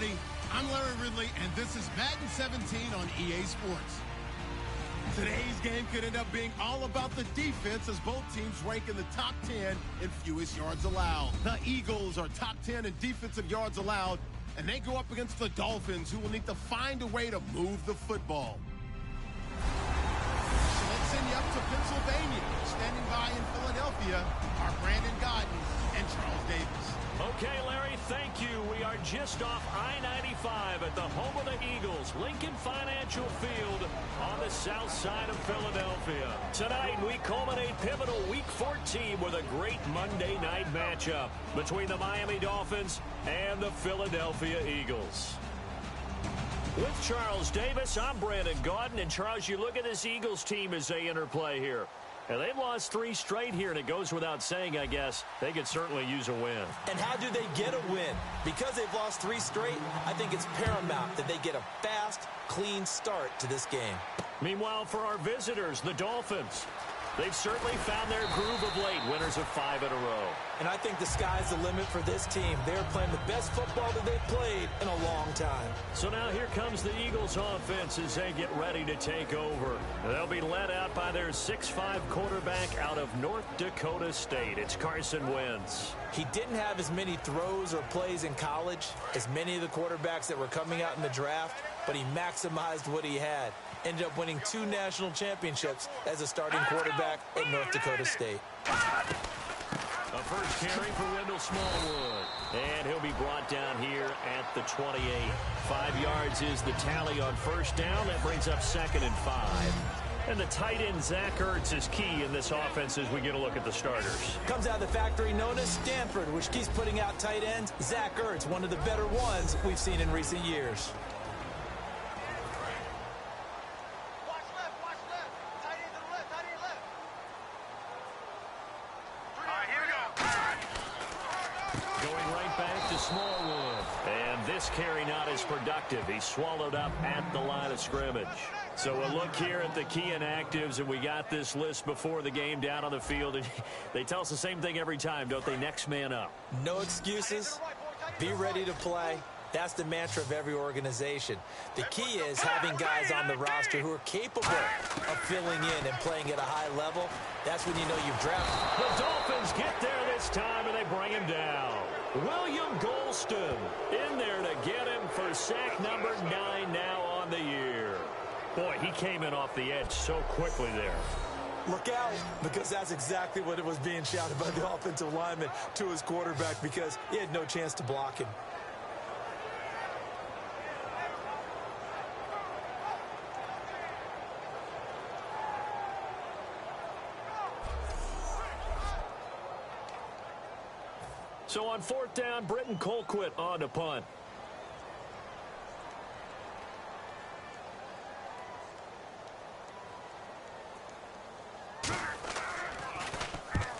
everybody. I'm Larry Ridley, and this is Madden 17 on EA Sports. Today's game could end up being all about the defense as both teams rank in the top 10 in fewest yards allowed. The Eagles are top 10 in defensive yards allowed, and they go up against the Dolphins, who will need to find a way to move the football. So let's send you up to Pennsylvania. Standing by in Philadelphia are Brandon Godden and Charles Davis. Okay, Larry, thank you. We are just off I-95 at the home of the Eagles, Lincoln Financial Field on the south side of Philadelphia. Tonight, we culminate pivotal Week 14 with a great Monday night matchup between the Miami Dolphins and the Philadelphia Eagles. With Charles Davis, I'm Brandon Gaudin. And, Charles, you look at this Eagles team as they interplay here. And they've lost 3 straight here, and it goes without saying, I guess, they could certainly use a win. And how do they get a win? Because they've lost 3 straight, I think it's paramount that they get a fast, clean start to this game. Meanwhile, for our visitors, the Dolphins, they've certainly found their groove of late, winners of 5 in a row. And I think the sky's the limit for this team. They're playing the best football that they've played in a long time. So now here comes the Eagles offense as they get ready to take over. They'll be led out by their 6'5" quarterback out of North Dakota State. It's Carson Wentz. He didn't have as many throws or plays in college as many of the quarterbacks that were coming out in the draft, but he maximized what he had. Ended up winning 2 national championships as a starting quarterback at North Dakota State. A first carry for Wendell Smallwood. And he'll be brought down here at the 28. 5 yards is the tally on first down. That brings up 2nd and 5. And the tight end, Zach Ertz, is key in this offense as we get a look at the starters. Comes out of the factory known as Stanford, which keeps putting out tight ends. Zach Ertz, one of the better ones we've seen in recent years. Smallwood. And this carry not as productive. He's swallowed up at the line of scrimmage. So a look here at the key inactives, and we got this list before the game down on the field. And they tell us the same thing every time, don't they? Next man up. No excuses. Be ready to play. That's the mantra of every organization. The key is having guys on the roster who are capable of filling in and playing at a high level. That's when you know you've drafted. The Dolphins get there this time, and they bring him down. William Golston in there to get him for sack number 9 now on the year. Boy, he came in off the edge so quickly there. Look out, because that's exactly what it was being shouted by the offensive lineman to his quarterback, because he had no chance to block him. So on 4th down, Britton Colquitt on to punt.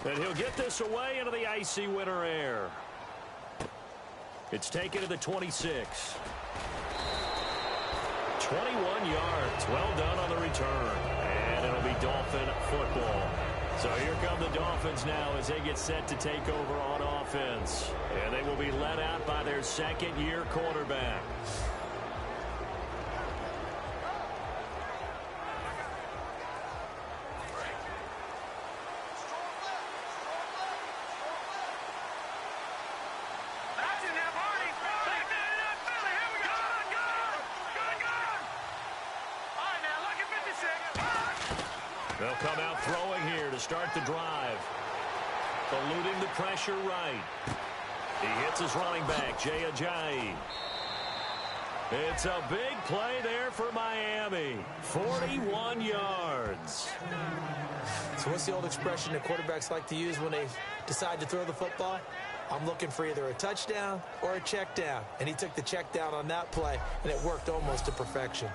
And he'll get this away into the icy winter air. It's taken to the 26. 21 yards. Well done on the return. And it'll be Dolphin football. So here come the Dolphins now as they get set to take over on offense. And they will be led out by their 2nd-year quarterback. They'll come out throwing here to start the drive. Eluding the pressure right. He hits his running back, Jay Ajayi. It's a big play there for Miami. 41 yards. So what's the old expression that quarterbacks like to use when they decide to throw the football? I'm looking for either a touchdown or a check down. And he took the check down on that play, and it worked almost to perfection.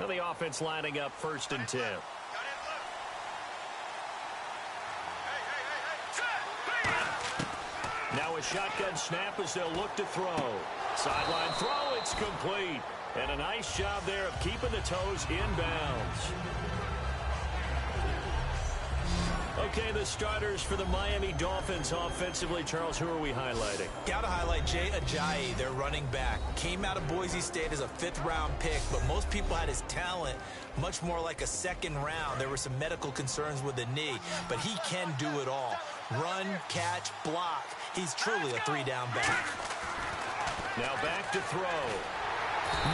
Now the offense lining up 1st and 10. Now a shotgun snap as they'll look to throw. Sideline throw, it's complete. And a nice job there of keeping the toes inbounds. Okay, the starters for the Miami Dolphins offensively. Charles, who are we highlighting? Got to highlight Jay Ajayi, their running back. Came out of Boise State as a 5th-round pick, but most people had his talent much more like a 2nd round. There were some medical concerns with the knee, but he can do it all. Run, catch, block. He's truly a 3-down back. Now back to throw.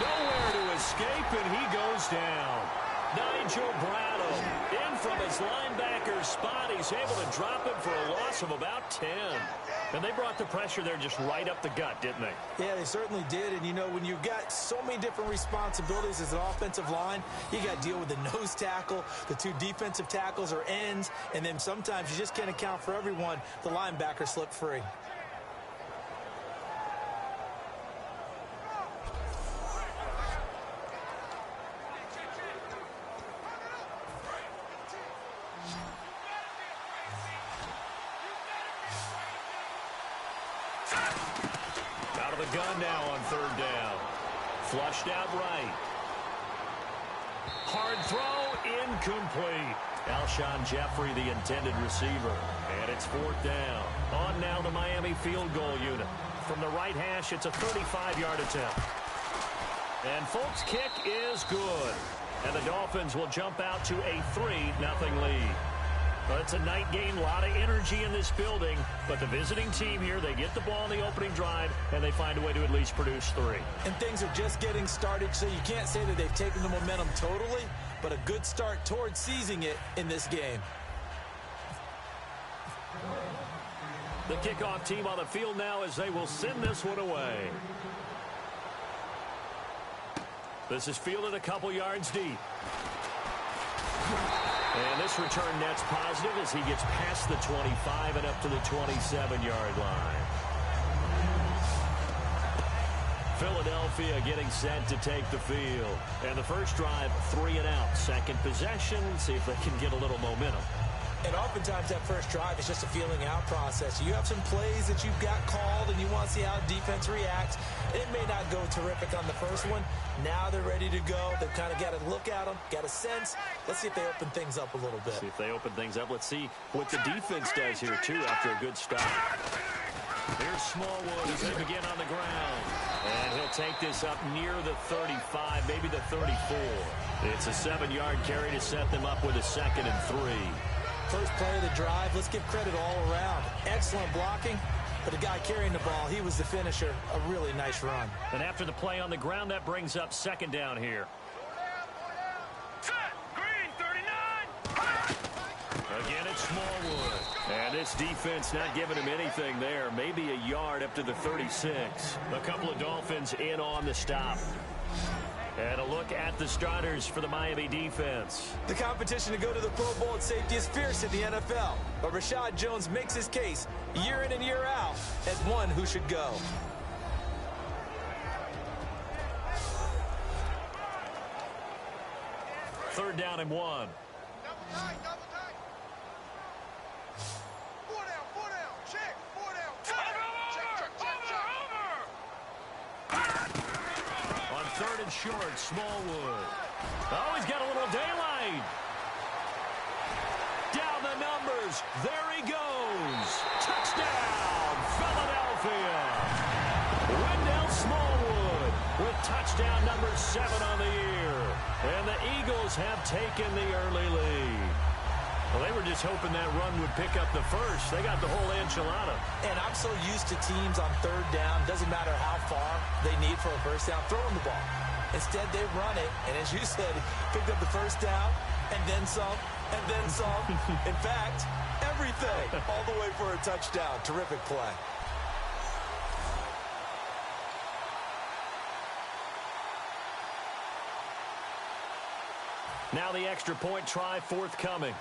Nowhere to escape, and he goes down. Nigel Bradham in from his linebacker spot. He's able to drop it for a loss of about 10. And they brought the pressure there just right up the gut, didn't they? Yeah, they certainly did. And, you know, when you've got so many different responsibilities as an offensive line, you got to deal with the nose tackle, the 2 defensive tackles or ends, and then sometimes you just can't account for everyone. The linebacker slipped free. Out of the gun now on 3rd down. Flushed out right. Hard throw, incomplete. Alshon Jeffrey, the intended receiver. And it's 4th down. On now the Miami field goal unit. From the right hash, it's a 35-yard attempt. And Folk's kick is good. And the Dolphins will jump out to a 3-0 lead. Well, it's a night game, a lot of energy in this building, but the visiting team here, they get the ball in the opening drive, and they find a way to at least produce 3. And things are just getting started, so you can't say that they've taken the momentum totally, but a good start towards seizing it in this game. The kickoff team on the field now as they will send this one away. This is fielded a couple yards deep. And this return net's positive as he gets past the 25 and up to the 27-yard line. Philadelphia getting set to take the field. And the first drive, 3 and out. Second possession, see if they can get a little momentum. And oftentimes that first drive is just a feeling out process. You have some plays that you've got called and you want to see how defense reacts. It may not go terrific on the first one. Now they're ready to go. They've kind of got to look at them, got a sense. Let's see if they open things up a little bit. See if they open things up. Let's see what the defense does here, too, after a good start. Here's Smallwood as they begin on the ground. And he'll take this up near the 35, maybe the 34. It's a 7-yard carry to set them up with a 2nd and 3. First play of the drive, let's give credit all around. Excellent blocking, but the guy carrying the ball, he was the finisher. A really nice run. And after the play on the ground, that brings up 2nd down here. Green, 39. Again, it's Smallwood. And this defense not giving him anything there. Maybe a yard up to the 36. A couple of Dolphins in on the stop. And a look at the starters for the Miami defense. The competition to go to the Pro Bowl at safety is fierce in the NFL. But Rashad Jones makes his case year in and year out as one who should go. Third down and 1. Double tight, double tight. 4 down, check, 4 down. Check. On 3rd and short, Smallwood. Oh, he's got a little daylight. Down the numbers. There he goes. Touchdown, Philadelphia. Wendell Smallwood with touchdown number 7 on the year. And the Eagles have taken the early lead. Well, they were just hoping that run would pick up the first. They got the whole enchilada. And I'm so used to teams on 3rd down, doesn't matter how far they need for a first down, throwing the ball. Instead, they run it, and as you said, picked up the first down, and then some, and then some. In fact, everything, all the way for a touchdown. Terrific play. Now the extra point try forthcoming.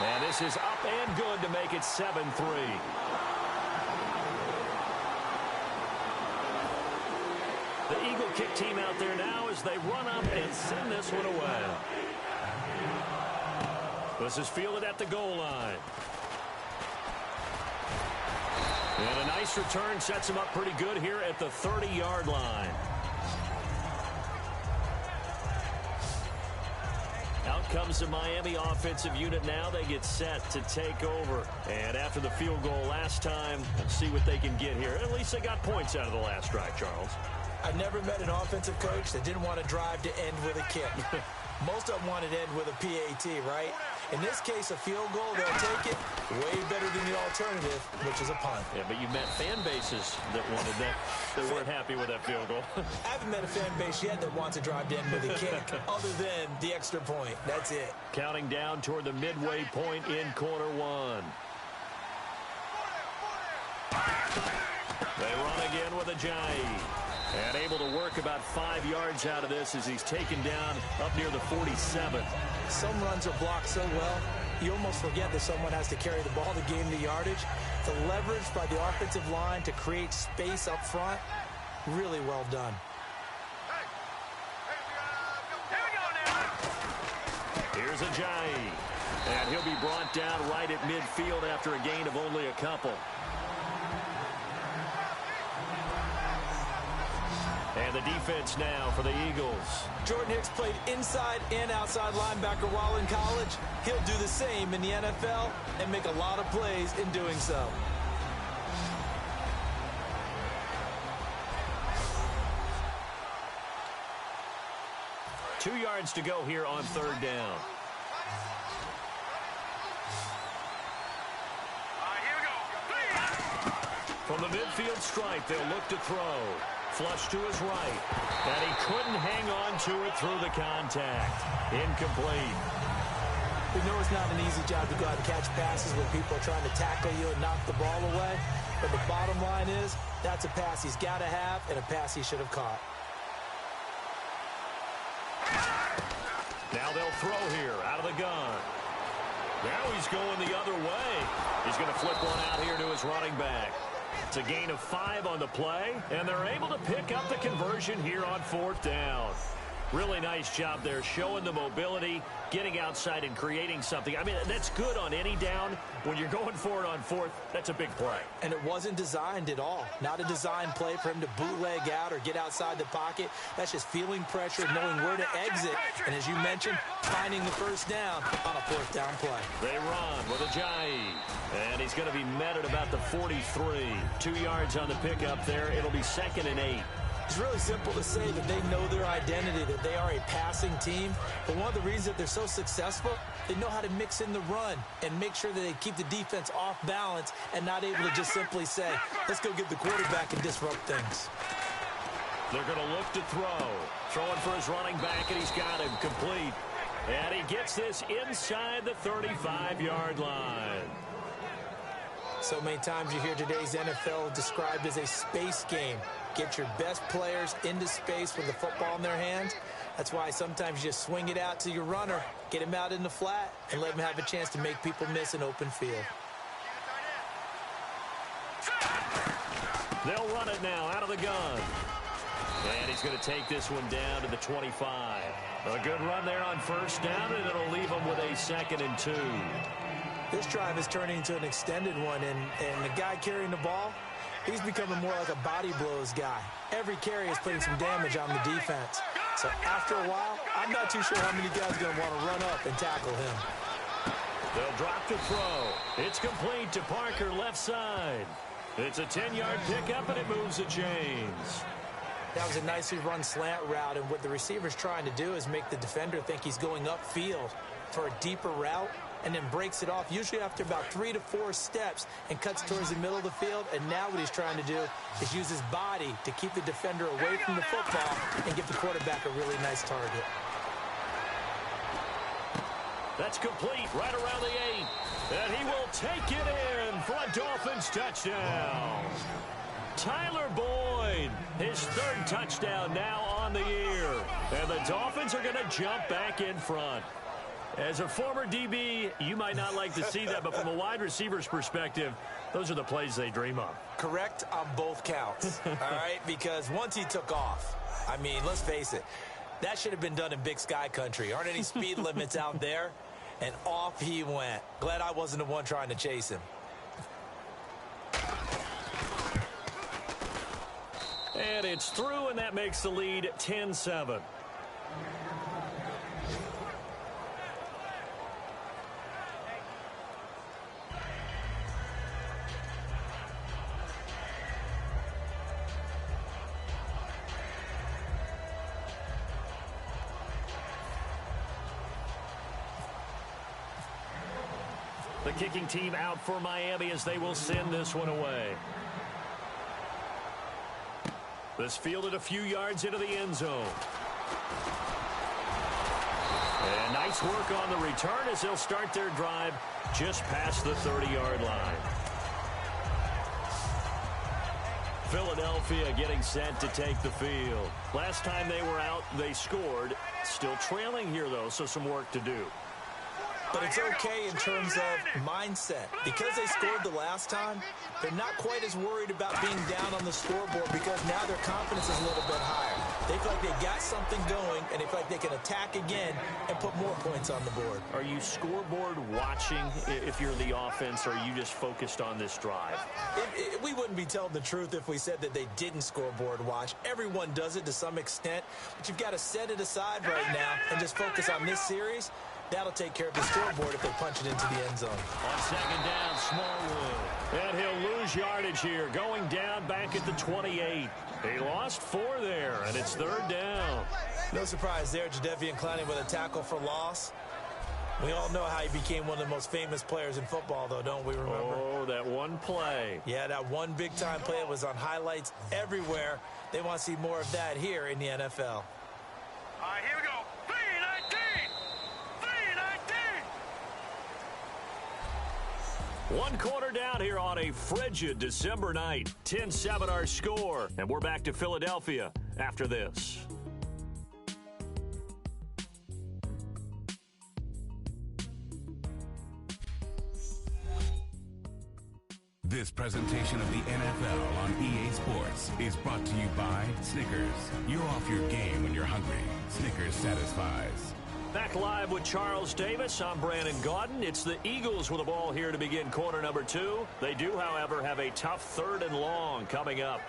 And this is up and good to make it 7-3. The Eagle kick team out there now as they run up and send this one away. This is fielded at the goal line. And a nice return sets him up pretty good here at the 30-yard line. Out comes the Miami offensive unit now. They get set to take over. And after the field goal last time, let's see what they can get here. At least they got points out of the last drive, Charles. I never met an offensive coach that didn't want to drive to end with a kick. Most of them wanted to end with a PAT, right? In this case, a field goal, they'll take it way better than the alternative, which is a punt. Yeah, but you met fan bases that wanted that. They weren't happy with that field goal. I haven't met a fan base yet that wants to drive to end with a kick, other than the extra point. That's it. Counting down toward the midway point in quarter one. They run again with Ajayi. And able to work about 5 yards out of this as he's taken down up near the 47. Some runs are blocked so well, you almost forget that someone has to carry the ball to gain the yardage. The leverage by the offensive line to create space up front, really well done. Here's Ajayi. And he'll be brought down right at midfield after a gain of only a couple. And the defense now for the Eagles. Jordan Hicks played inside and outside linebacker while in college. He'll do the same in the NFL and make a lot of plays in doing so. Two yards to go here on third down. From the midfield stripe, they'll look to throw. Flush to his right. And he couldn't hang on to it through the contact. Incomplete. We know it's not an easy job to go out and catch passes when people are trying to tackle you and knock the ball away. But the bottom line is, that's a pass he's got to have and a pass he should have caught. Now they'll throw here out of the gun. Now he's going the other way. He's going to flip one out here to his running back. It's a gain of 5 on the play, and they're able to pick up the conversion here on fourth down. Really nice job there, showing the mobility, getting outside and creating something. I mean, that's good on any down. When you're going for it on fourth, that's a big play. And it wasn't designed at all. Not a designed play for him to bootleg out or get outside the pocket. That's just feeling pressure, knowing where to exit. And as you mentioned, finding the first down on a fourth down play. They run with Ajayi. And he's going to be met at about the 43. 2 yards on the pickup there. It'll be 2nd and 8. It's really simple to say that they know their identity, that they are a passing team. But one of the reasons that they're so successful, they know how to mix in the run and make sure that they keep the defense off balance and not able to just simply say, let's go get the quarterback and disrupt things. They're going to look to throw. Throwing for his running back, and he's got him complete. And he gets this inside the 35-yard line. So many times you hear today's NFL described as a space game. Get your best players into space with the football in their hands. That's why sometimes you just swing it out to your runner, get him out in the flat, and let him have a chance to make people miss an open field. They'll run it now out of the gun. And he's going to take this one down to the 25. A good run there on first down, and it'll leave him with a 2nd and 2. This drive is turning into an extended one, and the guy carrying the ball, he's becoming more like a body blows guy. Every carry is putting some damage on the defense. So after a while, I'm not too sure how many guys are going to want to run up and tackle him. They'll drop to throw. It's complete to Parker left side. It's a 10-yard pickup, and it moves the chains. That was a nicely run slant route, and what the receiver's trying to do is make the defender think he's going upfield for a deeper route, and then breaks it off, usually after about 3 to 4 steps, and cuts towards the middle of the field. And now what he's trying to do is use his body to keep the defender away from the football and give the quarterback a really nice target. That's complete right around the 8. And he will take it in for a Dolphins touchdown. Tyler Boyd, his 3rd touchdown now on the year. And the Dolphins are going to jump back in front. As a former DB, you might not like to see that, but from a wide receiver's perspective, those are the plays they dream of. Correct on both counts, all right? Because once he took off, I mean, let's face it, that should have been done in Big Sky country. Aren't any speed limits out there? And off he went. Glad I wasn't the one trying to chase him. And it's through, and that makes the lead 10-7. The kicking team out for Miami as they will send this one away. This fielded a few yards into the end zone. And nice work on the return as they'll start their drive just past the 30-yard line. Philadelphia getting set to take the field. Last time they were out, they scored. Still trailing here, though, so some work to do. But it's okay in terms of mindset. Because they scored the last time, they're not quite as worried about being down on the scoreboard because now their confidence is a little bit higher. They feel like they got something going, and they feel like they can attack again and put more points on the board. Are you scoreboard watching if you're the offense, or are you just focused on this drive? We wouldn't be telling the truth if we said that they didn't scoreboard watch. Everyone does it to some extent, but you've got to set it aside right now and just focus on this series. That'll take care of the scoreboard if they punch it into the end zone. On second down, Smallwood. And he'll lose yardage here, going down back at the 28. He lost 4 there, and it's third down. No surprise there, Jadeveon Clowney with a tackle for loss. We all know how he became one of the most famous players in football, though, don't we remember? Oh, that one play. Yeah, that one big-time play was on highlights everywhere. They want to see more of that here in the NFL. All right, here we go. 3-19. 3-19. One quarter down here on a frigid December night. 10-7 our score. And we're back to Philadelphia after this. This presentation of the NFL on EA Sports is brought to you by Snickers. You're off your game when you're hungry. Snickers satisfies. Back live with Charles Davis. I'm Brandon Gaudin. It's the Eagles with the ball here to begin quarter number 2. They do, however, have a tough third and long coming up.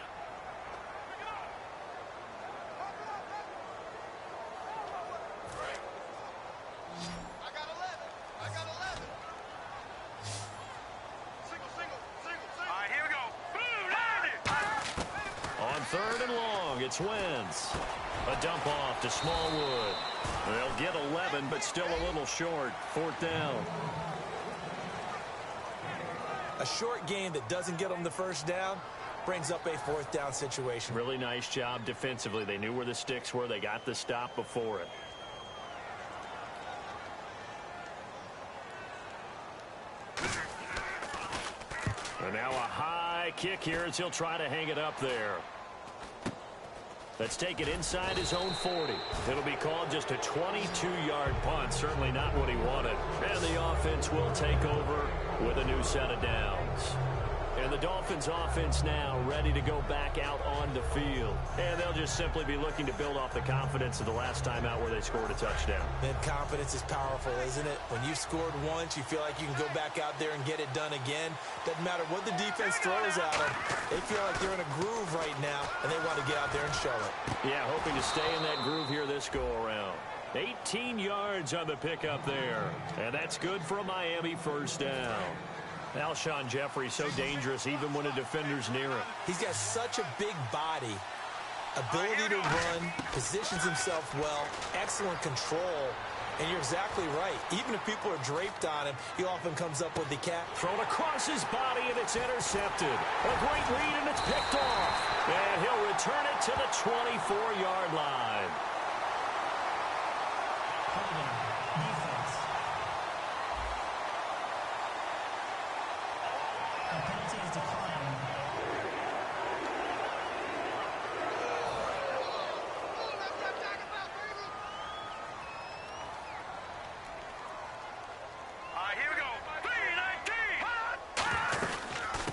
I got 11. I got 11. Single. All right, here we go. Boom, On third and long, it's Wentz. A dump off to Smallwood. They'll get 11, but still a little short. Fourth down. A short game that doesn't get them the first down brings up a fourth down situation. Really nice job defensively. They knew where the sticks were. They got the stop before it. And now a high kick here as he'll try to hang it up there. Let's take it inside his own 40. It'll be called just a 22-yard punt. Certainly not what he wanted. And the offense will take over with a new set of downs. And the Dolphins offense now ready to go back out on the field. And they'll just simply be looking to build off the confidence of the last time out where they scored a touchdown. Man, confidence is powerful, isn't it? When you've scored once, you feel like you can go back out there and get it done again. Doesn't matter what the defense throws at them. They feel like they're in a groove right now, and they want to get out there and show it. Yeah, hoping to stay in that groove here this go-around. 18 yards on the pickup there. And that's good for a Miami first down. Alshon Jeffrey so dangerous even when a defender's near him. He's got such a big body, ability to run, positions himself well, excellent control, and you're exactly right. Even if people are draped on him, he often comes up with the catch. Thrown across his body, and it's intercepted. A great read, and it's picked off. And he'll return it to the 24-yard line.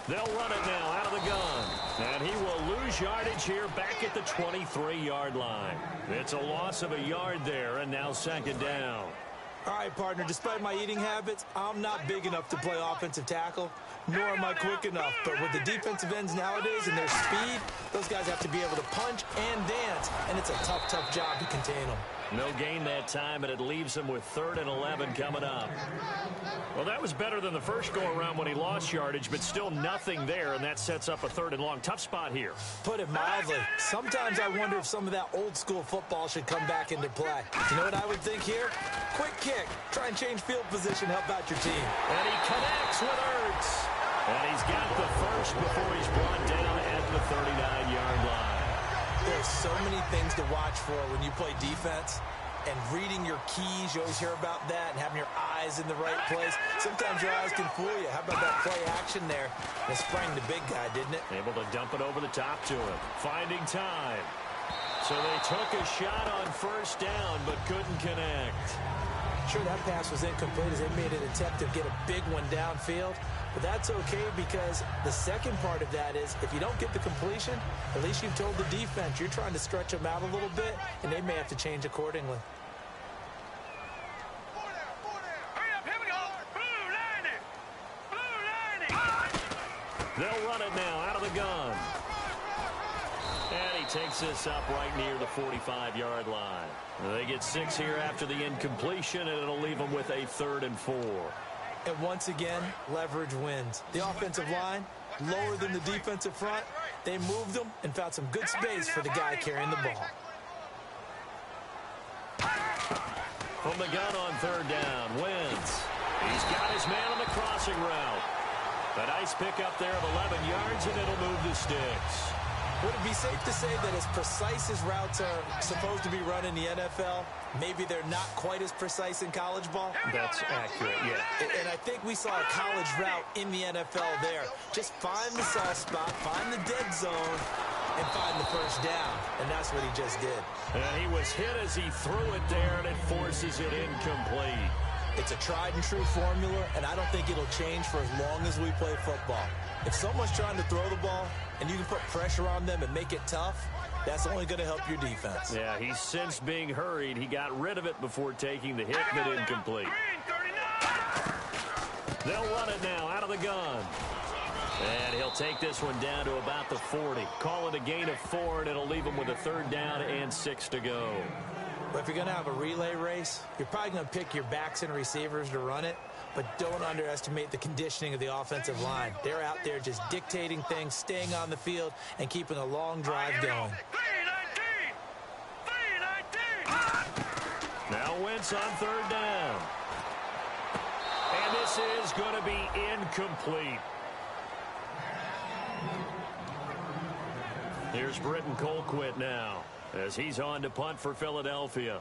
They'll run it now out of the gun. And he will lose yardage here back at the 23-yard line. It's a loss of a yard there, and now second down. All right, partner, despite my eating habits, I'm not big enough to play offensive tackle, nor am I quick enough. But with the defensive ends nowadays and their speed, those guys have to be able to punch and dance, and it's a tough, tough job to contain them. No gain that time, and it leaves him with 3rd and 11 coming up. Well, that was better than the first go-around when he lost yardage, but still nothing there, and that sets up a 3rd and long. Tough spot here. Put it mildly. Sometimes I wonder if some of that old-school football should come back into play. You know what I would think here? Quick kick. Try and change field position, help out your team. And he connects with Ertz. And he's got the first before he's brought down at the 39-yard line. There's so many things to watch for when you play defense. And reading your keys, you always hear about that, and having your eyes in the right place. Sometimes your eyes can fool you. How about that play action there? It sprang the big guy, didn't it? Able to dump it over the top to him. Finding time. So they took a shot on 1st down, but couldn't connect. Sure, that pass was incomplete as they made an attempt to get a big one downfield. But that's okay because the second part of that is if you don't get the completion, at least you've told the defense you're trying to stretch them out a little bit, and they may have to change accordingly. They'll run it now out of the gun. And he takes this up right near the 45-yard line. They get 6 here after the incompletion, and it'll leave them with a 3rd and 4. And once again, leverage wins. The offensive line, lower than the defensive front. They moved them and found some good space for the guy carrying the ball. From the gun on 3rd down, Wentz. He's got his man on the crossing route. A nice pickup there of 11 yards, and it'll move the sticks. Would it be safe to say that as precise as routes are supposed to be run in the NFL, maybe they're not quite as precise in college ball? That's accurate, yeah. And I think we saw a college route in the NFL there. Just find the soft spot, find the dead zone, and find the 1st down. And that's what he just did. And he was hit as he threw it there, and it forces it incomplete. It's a tried-and-true formula, and I don't think it'll change for as long as we play football. If someone's trying to throw the ball and you can put pressure on them and make it tough, that's only going to help your defense. Yeah, he's since being hurried. He got rid of it before taking the hit, but incomplete. They'll run it now out of the gun. And he'll take this one down to about the 40. Call it a gain of 4, and it'll leave him with a 3rd down and 6 to go. But if you're going to have a relay race, you're probably going to pick your backs and receivers to run it, but don't underestimate the conditioning of the offensive line. They're out there just dictating things, staying on the field, and keeping a long drive going. Now Wentz on 3rd down. And this is going to be incomplete. Here's Britton Colquitt now, as he's on to punt for Philadelphia.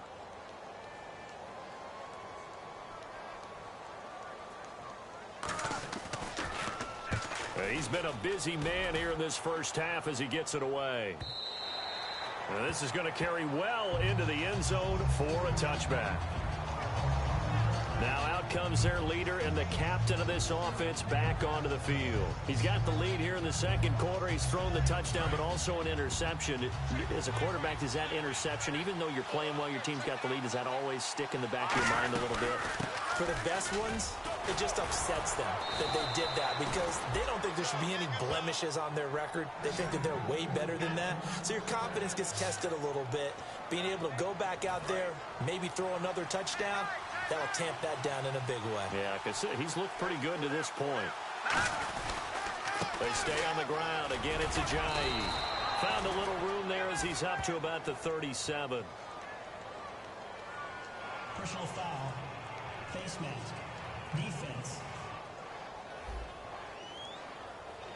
He's been a busy man here in this 1st half as he gets it away. And this is going to carry well into the end zone for a touchback. Now out comes their leader and the captain of this offense back onto the field. He's got the lead here in the 2nd quarter. He's thrown the touchdown, but also an interception. As a quarterback, does that interception, even though you're playing well, your team's got the lead, does that always stick in the back of your mind a little bit? For the best ones, it just upsets them that they did that because they don't think there should be any blemishes on their record. They think that they're way better than that. So your confidence gets tested a little bit. Being able to go back out there, maybe throw another touchdown, that'll tamp that down in a big way. Yeah, because he's looked pretty good to this point. They stay on the ground. Again, it's Ajayi. Found a little room there as he's up to about the 37. Personal foul. Face mask. Defense.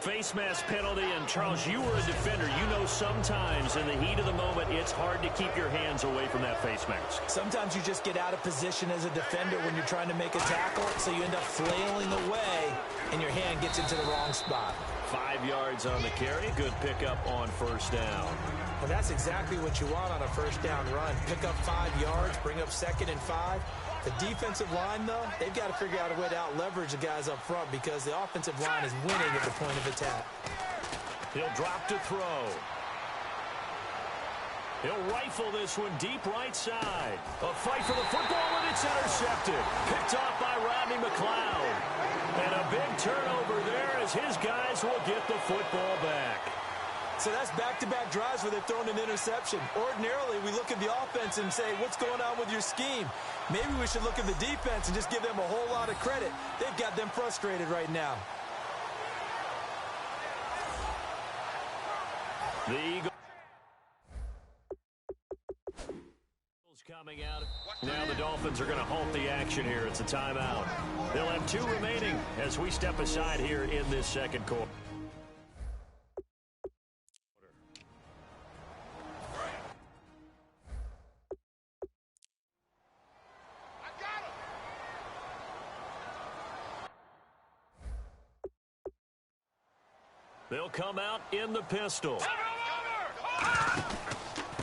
Face mask penalty, and Charles, you were a defender. You know sometimes in the heat of the moment, it's hard to keep your hands away from that face mask. Sometimes you just get out of position as a defender when you're trying to make a tackle, so you end up flailing away, and your hand gets into the wrong spot. 5 yards on the carry. Good pickup on 1st down. Well, that's exactly what you want on a 1st down run. Pick up 5 yards, bring up 2nd and 5. The defensive line, though, they've got to figure out a way to out-leverage the guys up front because the offensive line is winning at the point of attack. He'll drop to throw. He'll rifle this one deep right side. A fight for the football, and it's intercepted. Picked off by Rodney McLeod. And a big turnover there as his guys will get the football back. So that's back-to-back drives where they've thrown an interception. Ordinarily, we look at the offense and say, what's going on with your scheme? Maybe we should look at the defense and just give them a whole lot of credit. They've got them frustrated right now. The Eagles coming out. Now the Dolphins are going to halt the action here. It's a timeout. They'll have 2 remaining as we step aside here in this second quarter. They'll come out in the pistol.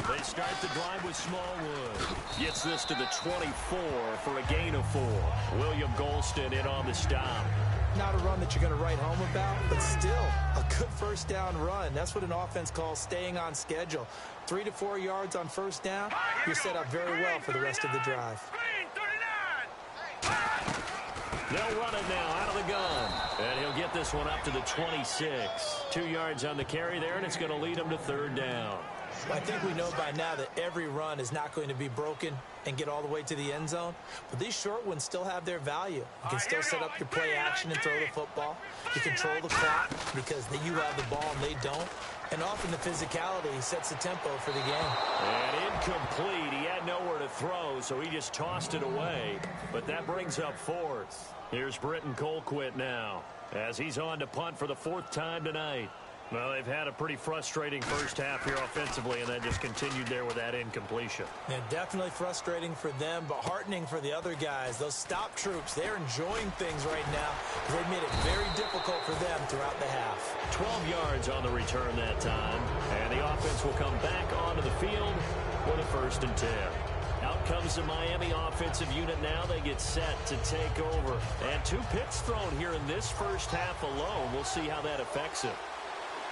They start the drive with Smallwood. Gets this to the 24 for a gain of 4. William Golston in on the stop. Not a run that you're going to write home about, but still a good first down run. That's what an offense calls staying on schedule. 3 to 4 yards on first down, you're set up very well for the rest of the drive. They'll run it now out of the gun. And he'll get this one up to the 26. 2 yards on the carry there, and it's going to lead him to 3rd down. I think we know by now that every run is not going to be broken and get all the way to the end zone. But these short ones still have their value. You can still set up your play action and throw the football. You control the clock because you have the ball and they don't. And often the physicality sets the tempo for the game. And incomplete. He had nowhere to throw, so he just tossed it away. But that brings up 4th. Here's Britton Colquitt now as he's on to punt for the 4th time tonight. Well, they've had a pretty frustrating first half here offensively, and then just continued there with that incompletion. Yeah, definitely frustrating for them, but heartening for the other guys. Those stop troops, they're enjoying things right now because they've made it very difficult for them throughout the half. 12 yards on the return that time, and the offense will come back onto the field for the 1st and 10. Out comes the Miami offensive unit now. They get set to take over. And 2 picks thrown here in this first half alone. We'll see how that affects him.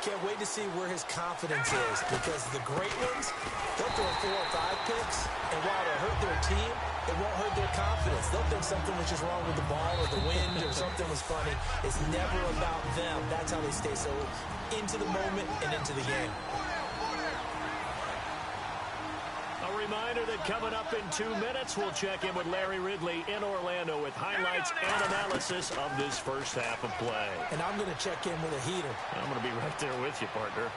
Can't wait to see where his confidence is because the great ones, they'll throw 4 or 5 picks, and while it'll hurt their team, it won't hurt their confidence. They'll think something was just wrong with the ball or the wind or something was funny. It's never about them. That's how they stay so into the moment and into the game. A reminder that coming up in 2 minutes, we'll check in with Larry Ridley in Orlando with highlights and analysis of this first half of play. And I'm going to check in with a heater. I'm going to be right there with you, partner.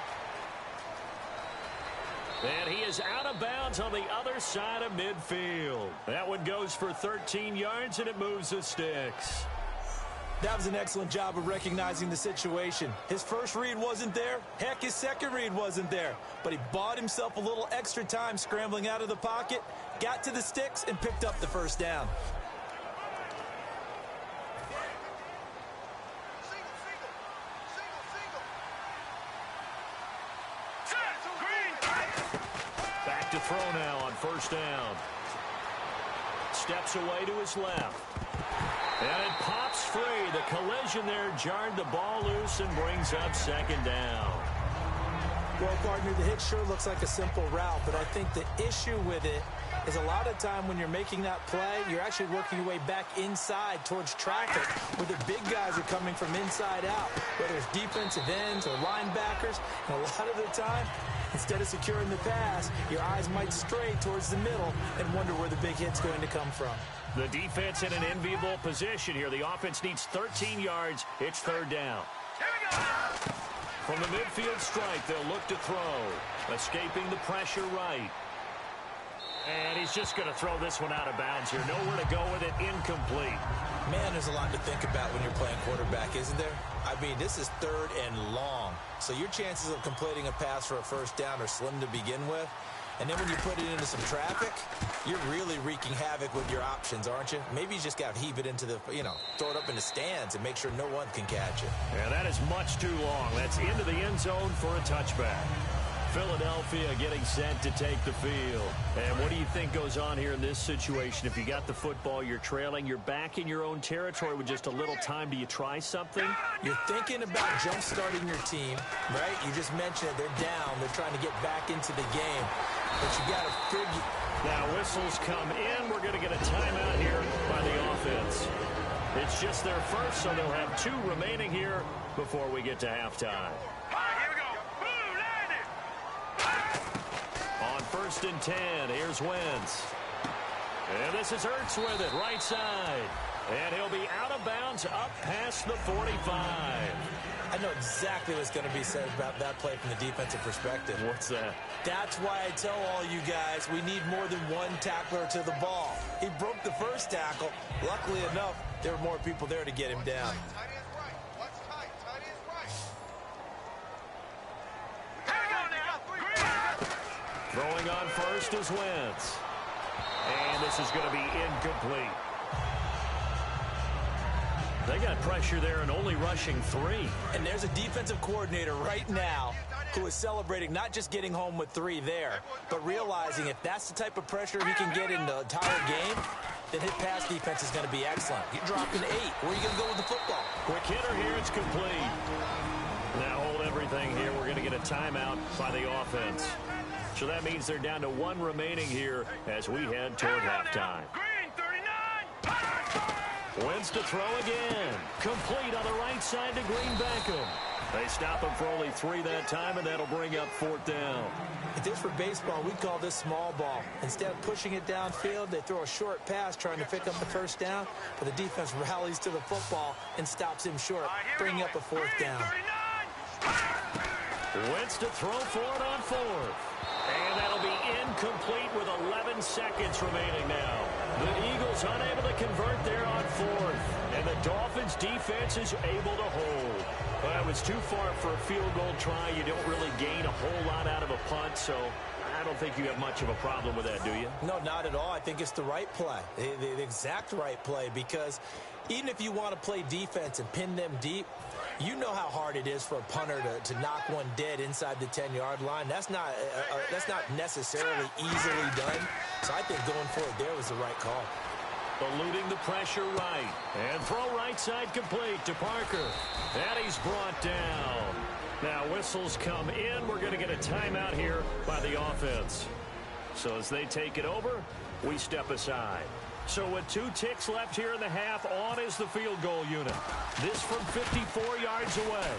And he is out of bounds on the other side of midfield. That one goes for 13 yards, and it moves the sticks. That was an excellent job of recognizing the situation. His first read wasn't there. Heck, his second read wasn't there. But he bought himself a little extra time scrambling out of the pocket, got to the sticks, and picked up the first down. Back to throw now on first down. Steps away to his left. And it pops free. The collision there jarred the ball loose and brings up 2nd down. Well, partner, the hit sure looks like a simple route, but I think the issue with it is a lot of time when you're making that play, you're actually working your way back inside towards traffic where the big guys are coming from inside out, whether it's defensive ends or linebackers. And a lot of the time, instead of securing the pass, your eyes might stray towards the middle and wonder where the big hit's going to come from. The defense in an enviable position here. The offense needs 13 yards. It's 3rd down. From the midfield stripe, they'll look to throw. Escaping the pressure right. And he's just going to throw this one out of bounds here. Nowhere to go with it. Incomplete. Man, there's a lot to think about when you're playing quarterback, isn't there? I mean, this is 3rd and long. So your chances of completing a pass for a first down are slim to begin with. And then when you put it into some traffic, you're really wreaking havoc with your options, aren't you? Maybe you just got to heave it into the, throw it up in the stands and make sure no one can catch it. Yeah, that is much too long. That's into the end zone for a touchback. Philadelphia getting set to take the field. And what do you think goes on here in this situation? If you got the football, you're trailing, you're back in your own territory with just a little time. Do you try something? You're thinking about jump-starting your team, right? You just mentioned it. They're down. They're trying to get back into the game. But you got to figure. Now whistles come in. We're going to get a timeout here by the offense. It's just their first, so they'll have 2 remaining here before we get to halftime. On 1st and 10, here's Wentz. And this is Ertz with it, right side. And he'll be out of bounds up past the 45. I know exactly what's going to be said about that play from the defensive perspective. What's that? That's why I tell all you guys we need more than one tackler to the ball. He broke the first tackle. Luckily enough, there were more people there to get him down. Tight end's right. What's tight? Tight end's right. Throwing on first is Wentz. And this is going to be incomplete. They got pressure there and only rushing 3. And there's a defensive coordinator right now who is celebrating not just getting home with 3 there, but realizing if that's the type of pressure he can get in the entire game, then his pass defense is going to be excellent. You're dropping 8. Where are you going to go with the football? Quick hitter here. It's complete. Now hold everything here. We're going to get a timeout by the offense. So that means they're down to 1 remaining here as we head toward halftime. Wentz to throw again. Complete on the right side to Green Beckham. They stop him for only 3 that time, and that'll bring up 4th down. If this were baseball, we'd call this small ball. Instead of pushing it downfield, they throw a short pass trying to pick up the 1st down, but the defense rallies to the football and stops him short, bringing up a 4th down. Wentz to throw for it on 4th. And that'll be incomplete with 11 seconds remaining now. The Eagles unable to convert there on 4th. And the Dolphins defense is able to hold. Well, it was too far for a field goal try. You don't really gain a whole lot out of a punt, so I don't think you have much of a problem with that, do you? No, not at all. I think it's the right play, the exact right play, because even if you want to play defense and pin them deep, you know how hard it is for a punter to knock one dead inside the 10-yard line. That's not necessarily easily done. So I think going for it there was the right call. Eluding the pressure right. And throw right side complete to Parker. And he's brought down. Now whistles come in. We're going to get a timeout here by the offense. So as they take it over, we step aside. So with 2 ticks left here in the half, on is the field goal unit. This from 54 yards away.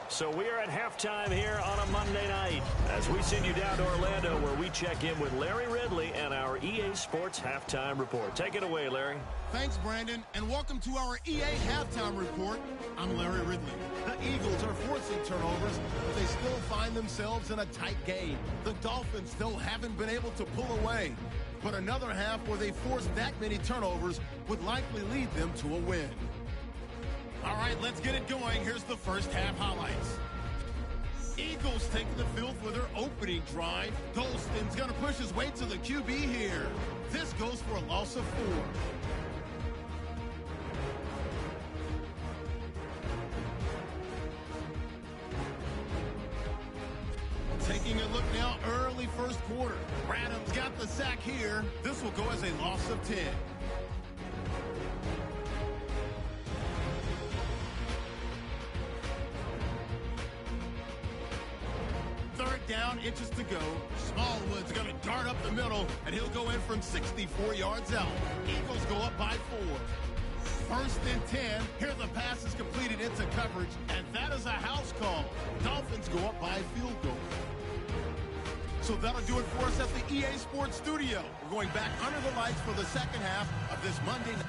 So we are at halftime here on a Monday night as we send you down to Orlando where we check in with Larry Ridley and our EA Sports Halftime Report. Take it away, Larry. Thanks, Brandon, and welcome to our EA Halftime Report. I'm Larry Ridley. The Eagles are forcing turnovers, but they still find themselves in a tight game. The Dolphins still haven't been able to pull away, but another half where they force that many turnovers would likely lead them to a win. All right, let's get it going. Here's the first half highlights. Eagles taking the field for their opening drive. Golston's going to push his way to the QB here. This goes for a loss of 4. Taking a look now, early first quarter. Bradham's got the sack here. This will go as a loss of 10. Third down, inches to go. Smallwood's going to dart up the middle, and he'll go in from 64 yards out. Eagles go up by 4. First and 10. Here the pass is completed into coverage, and that is a house call. Dolphins go up by a field goal. So that'll do it for us at the EA Sports Studio. We're going back under the lights for the second half of this Monday night.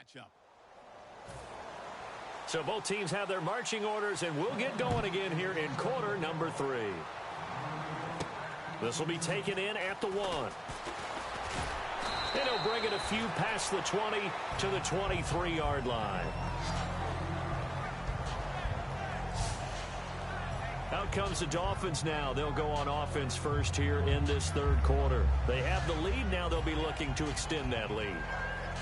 matchup. So both teams have their marching orders, and we'll get going again here in quarter number 3. This will be taken in at the 1. And he'll bring it a few past the 20 to the 23-yard line. Out comes the Dolphins now. They'll go on offense first here in this third quarter. They have the lead. Now they'll be looking to extend that lead.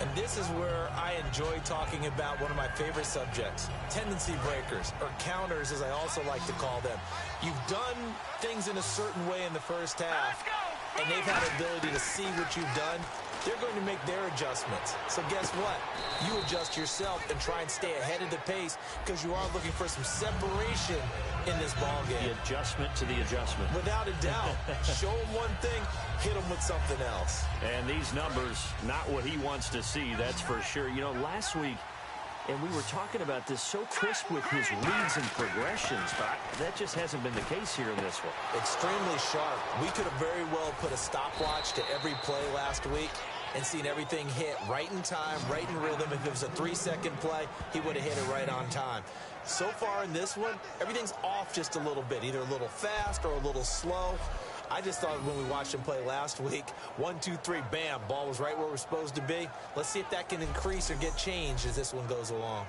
And this is where I enjoy talking about one of my favorite subjects, tendency breakers, or counters as I also like to call them. You've done things in a certain way in the first half, and they've had the ability to see what you've done. They're going to make their adjustments. So guess what? You adjust yourself and try and stay ahead of the pace because you are looking for some separation in this ball game. The adjustment to the adjustment. Without a doubt. Show him one thing, hit him with something else. And these numbers, not what he wants to see, that's for sure. You know, last week, and we were talking about this, so crisp with his reads and progressions, but that just hasn't been the case here in this one. Extremely sharp. We could have very well put a stopwatch to every play last week and seen everything hit right in time, right in rhythm. If it was a 3-second play, he would have hit it right on time. So far in this one, everything's off just a little bit, either a little fast or a little slow. I just thought when we watched him play last week, 1, 2, 3, bam, ball was right where we're supposed to be. Let's see if that can increase or get changed as this one goes along.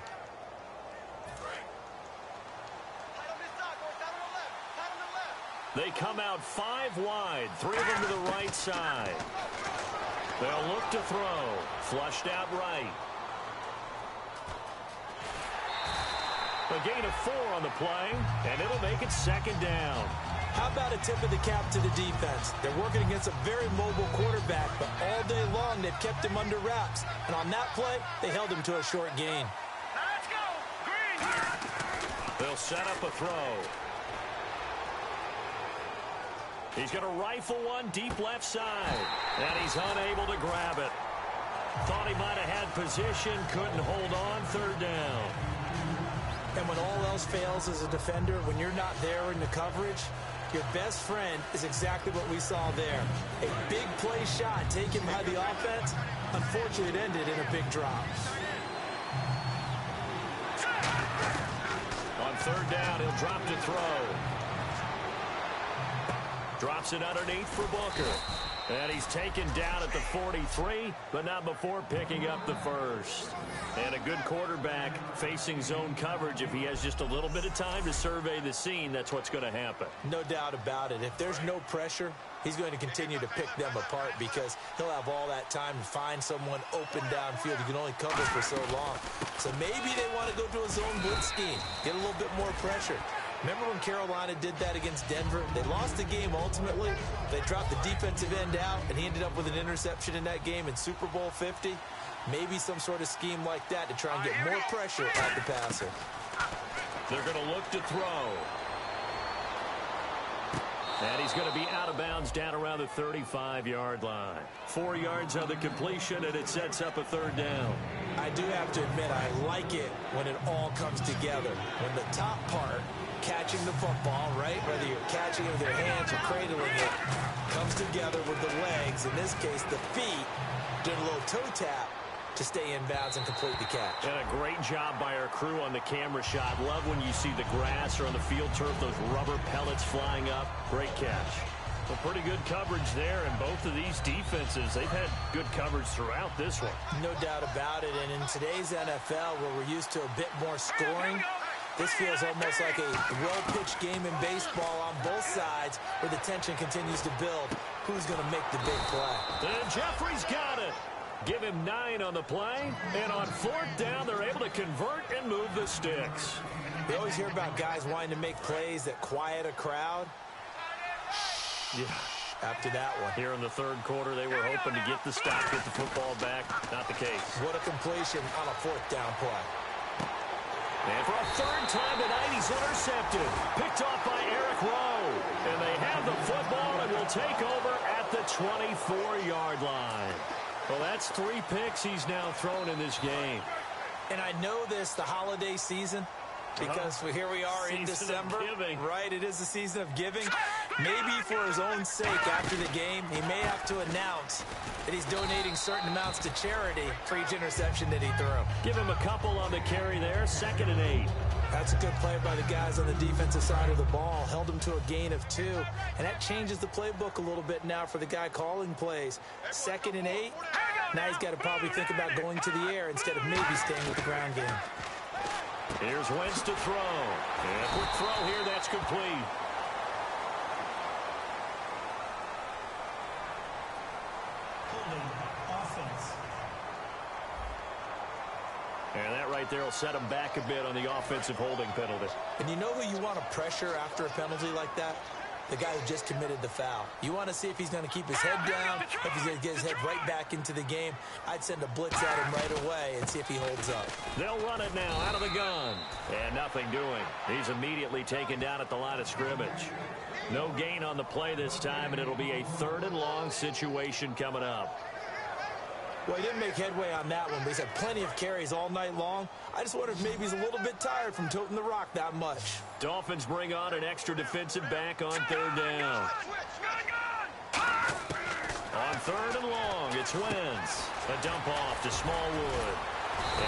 They come out 5 wide, 3 of them to the right side. They'll look to throw. Flushed out right. A gain of 4 on the play, and it'll make it 2nd down. How about a tip of the cap to the defense? They're working against a very mobile quarterback, but all day long they've kept him under wraps. And on that play, they held him to a short gain. Let's go! Green! They'll set up a throw. He's going to rifle one deep left side. And he's unable to grab it. Thought he might have had position, couldn't hold on, 3rd down. And when all else fails as a defender, when you're not there in the coverage, your best friend is exactly what we saw there. A big play shot taken by the offense. Unfortunately, it ended in a big drop. On 3rd down, he'll drop to throw. Drops it underneath for Booker. And he's taken down at the 43, but not before picking up the 1st. And a good quarterback facing zone coverage. If he has just a little bit of time to survey the scene, that's what's going to happen. No doubt about it. If there's no pressure, he's going to continue to pick them apart because he'll have all that time to find someone open downfield. He can only cover for so long. So maybe they want to go to a zone blitz scheme, get a little bit more pressure. Remember when Carolina did that against Denver? They lost the game ultimately. They dropped the defensive end out, and he ended up with an interception in that game in Super Bowl 50. Maybe some sort of scheme like that to try and get more pressure at the passer. They're going to look to throw. And he's going to be out of bounds down around the 35-yard line. 4 yards on the completion, and it sets up a 3rd down. I do have to admit, I like it when it all comes together. When the top part, catching the football, right, whether you're catching it with your hands or cradling it, comes together with the legs, in this case the feet, doing a little toe tap to stay in bounds and complete the catch. And a great job by our crew on the camera shot. Love when you see the grass or on the field turf, those rubber pellets flying up. Great catch. Well, pretty good coverage there, and both of these defenses, they've had good coverage throughout this one. No doubt about it, and in today's NFL, where we're used to a bit more scoring, this feels almost like a well-pitched game in baseball on both sides where the tension continues to build. Who's going to make the big play? And Jeffrey's got it. Give him 9 on the play, and on 4th down, they're able to convert and move the sticks. You always hear about guys wanting to make plays that quiet a crowd. Yeah. After that one. Here in the 3rd quarter, they were hoping to get the stop, get the football back. Not the case. What a completion on a 4th down play. And for a 3rd time tonight, he's intercepted. Picked off by Eric Rowe. And they have the football and will take over at the 24-yard line. Well, that's 3 picks he's now thrown in this game. And I know this, the holiday season, because here we are in December. Right, it is the season of giving. Maybe for his own sake after the game, he may have to announce that he's donating certain amounts to charity for each interception that he threw. Give him a couple on the carry there. 2nd and 8. That's a good play by the guys on the defensive side of the ball. Held him to a gain of 2. And that changes the playbook a little bit now for the guy calling plays. 2nd and 8. Now he's got to probably think about going to the air instead of maybe staying with the ground game. Here's Wentz to throw. And a quick throw here. That's complete. And that right there will set him back a bit on the offensive holding penalty. And you know who you want to pressure after a penalty like that? The guy who just committed the foul. You want to see if he's going to keep his head down, if he's going to get his head right back into the game. I'd send a blitz at him right away and see if he holds up. They'll run it now out of the gun. And nothing doing. He's immediately taken down at the line of scrimmage. No gain on the play this time, and it'll be a 3rd and long situation coming up. Well, he didn't make headway on that one, but he's had plenty of carries all night long. I just wonder if maybe he's a little bit tired from toting the rock that much. Dolphins bring on an extra defensive back on 3rd down. On 3rd and long, it's Wentz. A dump off to Smallwood.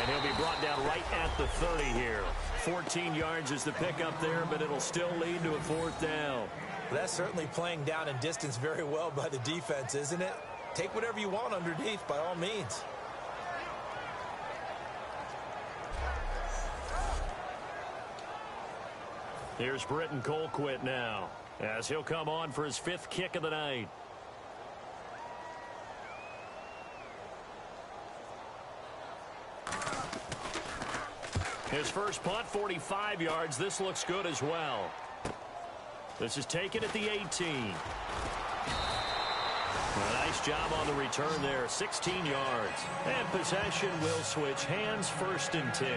And he'll be brought down right at the 30 here. 14 yards is the pickup there, but it'll still lead to a 4th down. Well, that's certainly playing down in distance very well by the defense, isn't it? Take whatever you want underneath, by all means. Here's Britton Colquitt now, as he'll come on for his 5th kick of the night. His first punt, 45 yards. This looks good as well. This is taken at the 18. A nice job on the return there, 16 yards. And possession will switch hands, 1st and 10.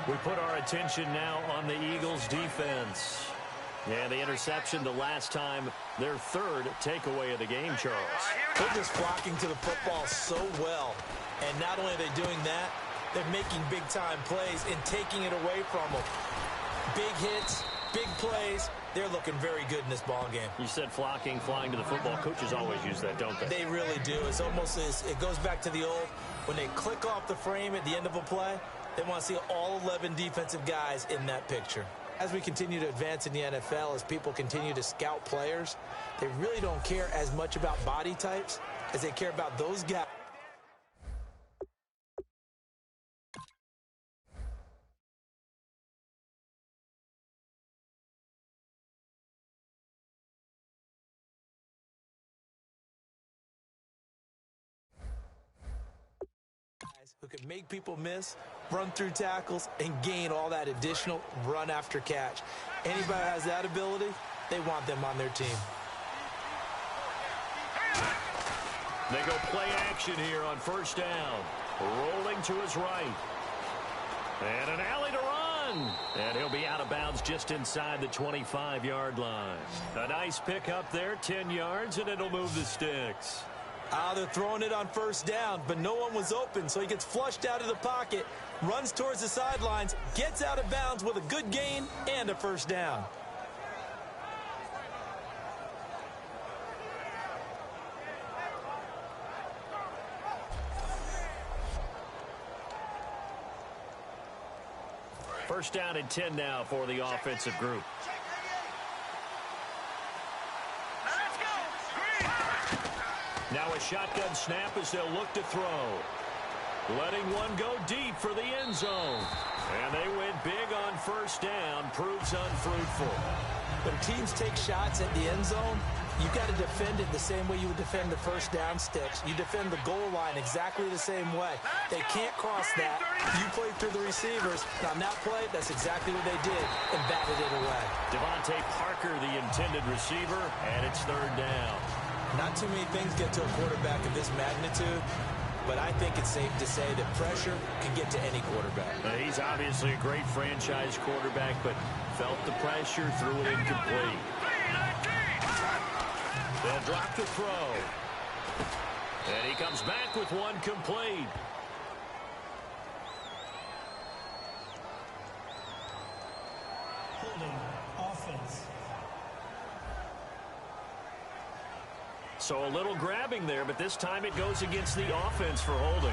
We put our attention now on the Eagles' defense. And the interception the last time, their 3rd takeaway of the game, Charles. They're just flocking to the football so well. And not only are they doing that, they're making big-time plays and taking it away from them. Big hits, big plays. They're looking very good in this ball game. You said flocking, flying to the football. Coaches always use that, don't they? They really do. It's almost it goes back to the old, when they click off the frame at the end of a play, they want to see all 11 defensive guys in that picture. As we continue to advance in the NFL, as people continue to scout players, they really don't care as much about body types as they care about those guys. Who can make people miss, run through tackles, and gain all that additional run after catch. Anybody has that ability, they want them on their team. They go play action here on 1st down. Rolling to his right. And an alley to run. And he'll be out of bounds just inside the 25-yard line. A nice pickup there, 10 yards, and it'll move the sticks. They're throwing it on 1st down, but no one was open, so he gets flushed out of the pocket, runs towards the sidelines, gets out of bounds with a good gain and a 1st down. First down and 10 now for the offensive group. Now a shotgun snap as they'll look to throw. Letting one go deep for the end zone. And they went big on 1st down. Proves unfruitful. When teams take shots at the end zone, you've got to defend it the same way you would defend the 1st down sticks. You defend the goal line exactly the same way. They can't cross that. You play through the receivers. And on that play, that's exactly what they did and batted it away. Devontae Parker, the intended receiver, and it's 3rd down. Not too many things get to a quarterback of this magnitude, but I think it's safe to say that pressure can get to any quarterback. He's obviously a great franchise quarterback, but felt the pressure, threw it incomplete. They'll drop the throw. And he comes back with one complete. So a little grabbing there, but this time it goes against the offense for holding.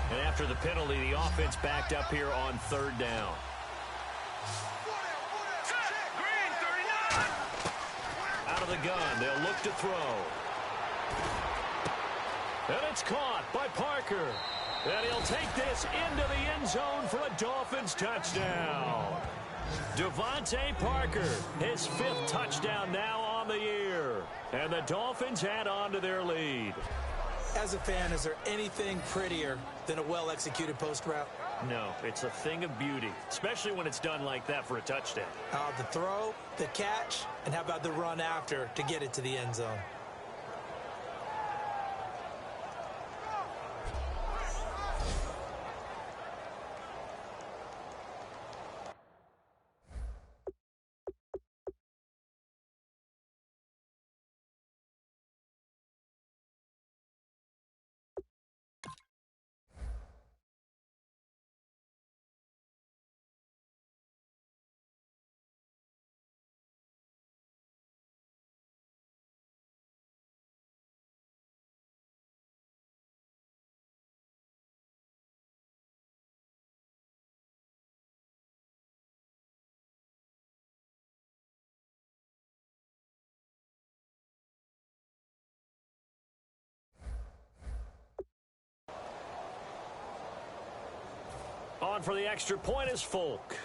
And after the penalty, the offense backed up here on 3rd down. Out of the gun, they'll look to throw. And it's caught by Parker. And he'll take this into the end zone for a Dolphins touchdown. Devontae Parker, his 5th touchdown now on the year. And the Dolphins add on to their lead. As a fan, is there anything prettier than a well-executed post route? No, it's a thing of beauty, especially when it's done like that for a touchdown. The throw, the catch, and how about the run after to get it to the end zone? On for the extra point is Folk.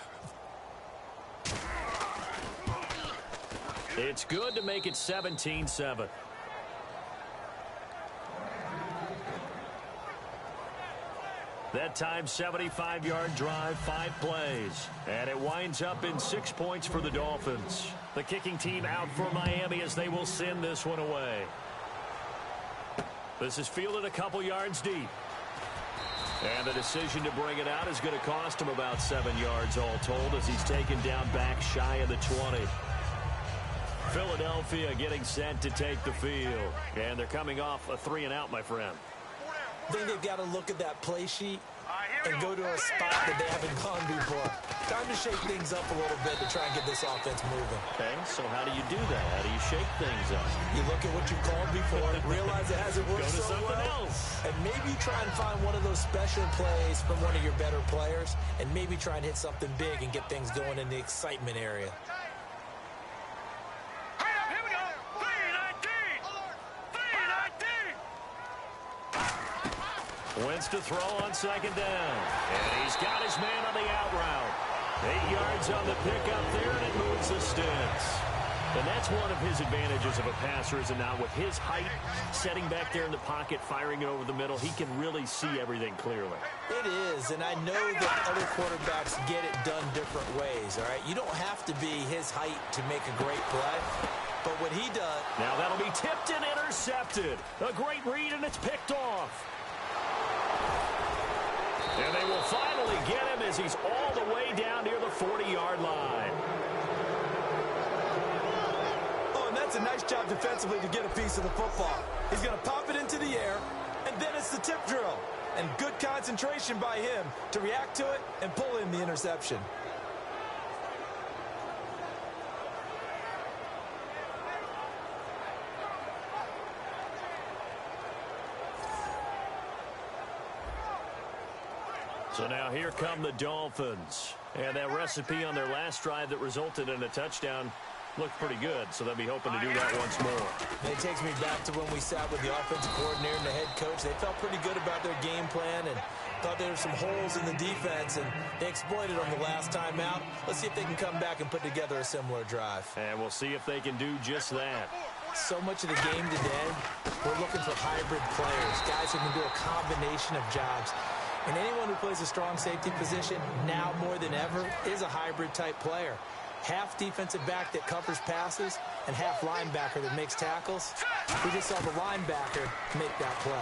It's good to make it 17-7. That time, 75-yard drive, 5 plays. And it winds up in 6 points for the Dolphins. The kicking team out for Miami as they will send this one away. This is fielded a couple yards deep. And the decision to bring it out is going to cost him about 7 yards all told as he's taken down back shy of the 20. Philadelphia getting set to take the field. And they're coming off a 3-and-out, my friend. I think they've got to look at that play sheet and go to a spot that they haven't gone before. Time to shake things up a little bit to try and get this offense moving. Okay, so how do you do that? How do you shake things up? You look at what you've called before, realize it hasn't worked Go to so something well, else. and maybe try and find one of those special plays from one of your better players, and maybe try and hit something big and get things going in the excitement area. Wentz to throw on 2nd down. And he's got his man on the out route. 8 yards on the pickup there, and it moves the sticks. And that's one of his advantages of a passer, is it not? With his height, setting back there in the pocket, firing it over the middle, he can really see everything clearly. It is, and I know that other quarterbacks get it done different ways, all right? You don't have to be his height to make a great play, but what he does... Now that'll be tipped and intercepted. A great read, and it's picked off. And they will finally get him as he's all the way down near the 40-yard line. Oh, and that's a nice job defensively to get a piece of the football. He's going to pop it into the air, and then it's the tip drill. And good concentration by him to react to it and pull in the interception. So now here come the Dolphins. And that recipe on their last drive that resulted in a touchdown looked pretty good, so they'll be hoping to do that once more. It takes me back to when we sat with the offensive coordinator and the head coach. They felt pretty good about their game plan and thought there were some holes in the defense, and they exploited them the last time out. Let's see if they can come back and put together a similar drive. And we'll see if they can do just that. So much of the game today, we're looking for hybrid players, guys who can do a combination of jobs. And anyone who plays a strong safety position, now more than ever, is a hybrid-type player. Half defensive back that covers passes and half linebacker that makes tackles. We just saw the linebacker make that play.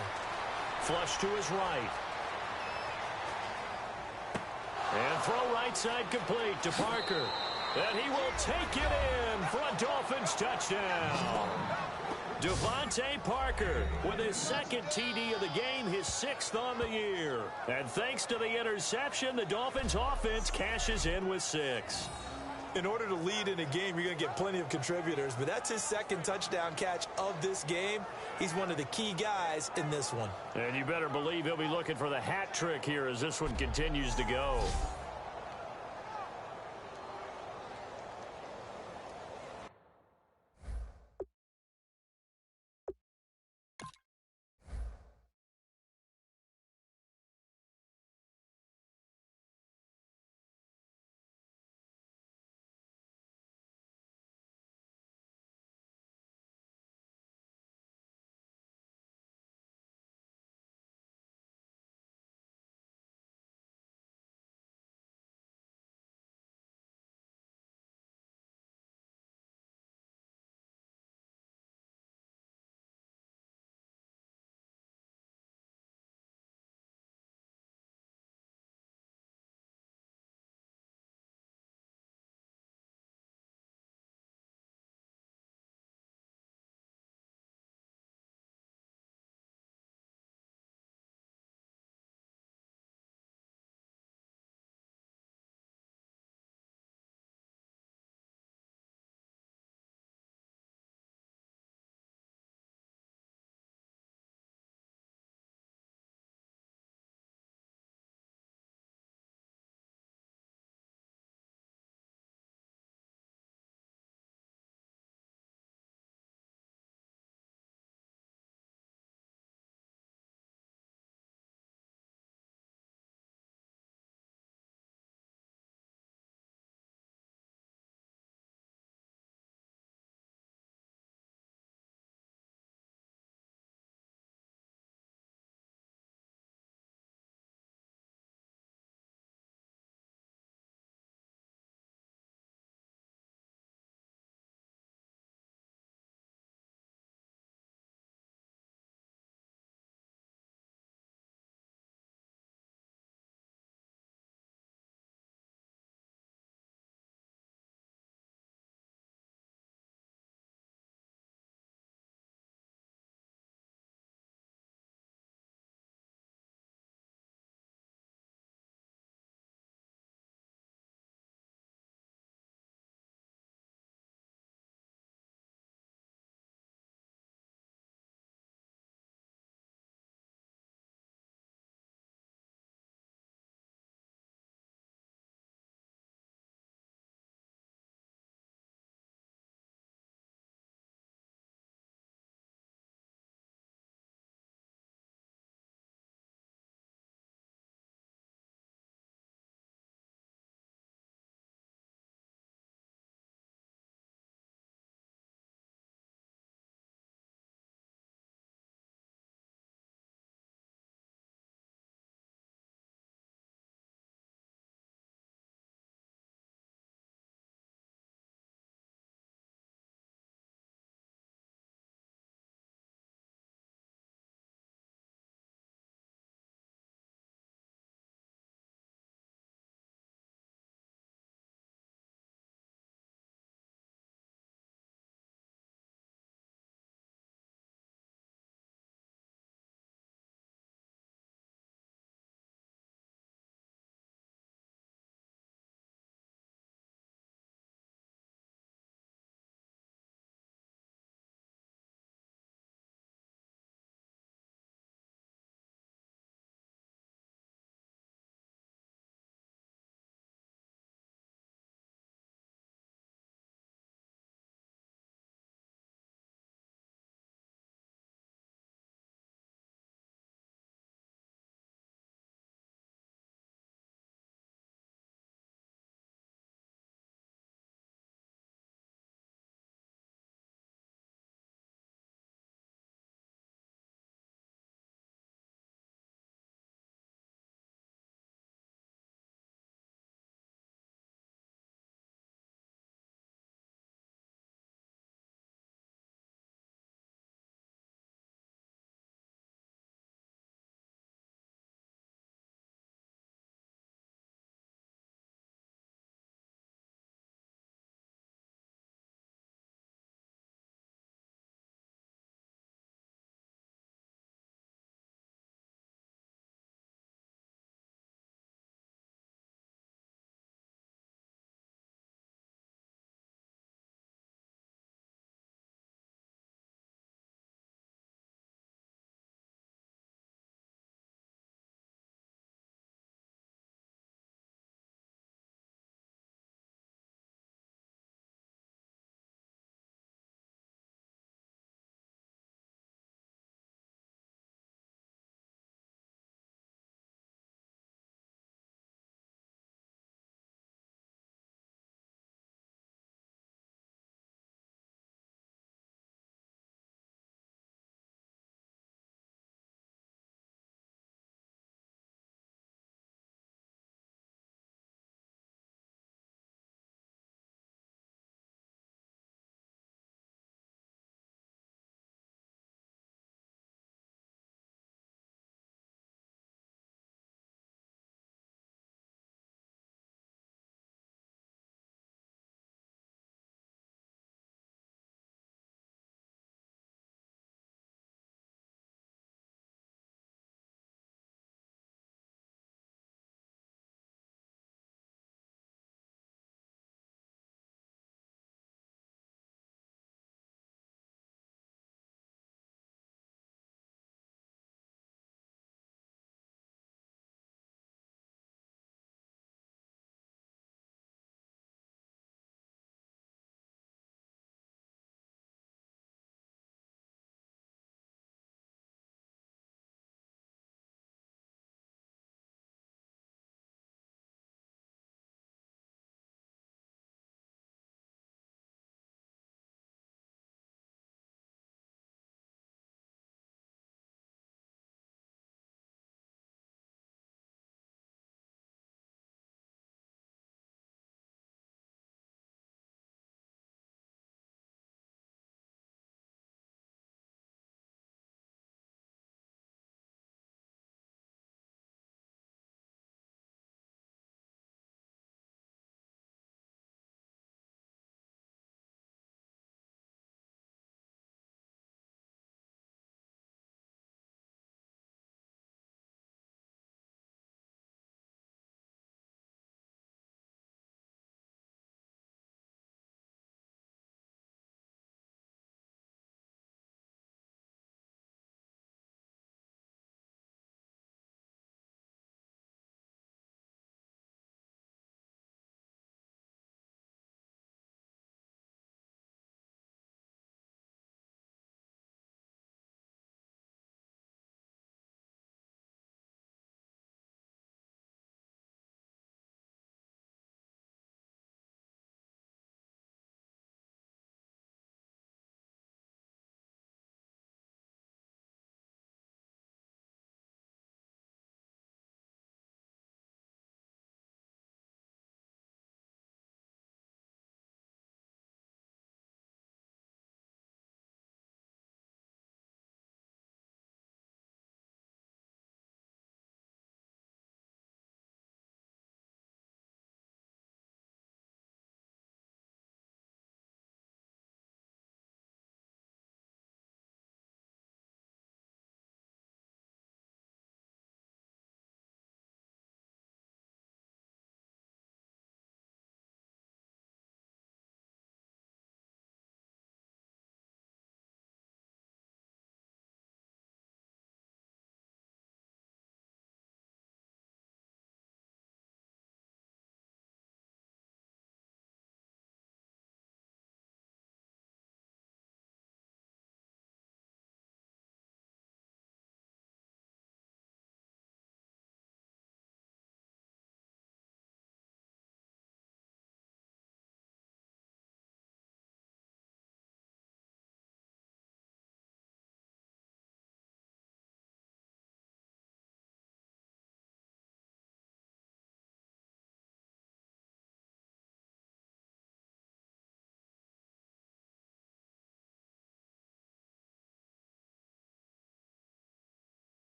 Flush to his right. And throw right side complete to Parker. And he will take it in for a Dolphins touchdown. Devontae Parker with his 2nd TD of the game, his 6th on the year. And thanks to the interception, the Dolphins offense cashes in with 6. In order to lead in a game, you're going to get plenty of contributors, but that's his second touchdown catch of this game. He's one of the key guys in this one. And you better believe he'll be looking for the hat trick here as this one continues to go.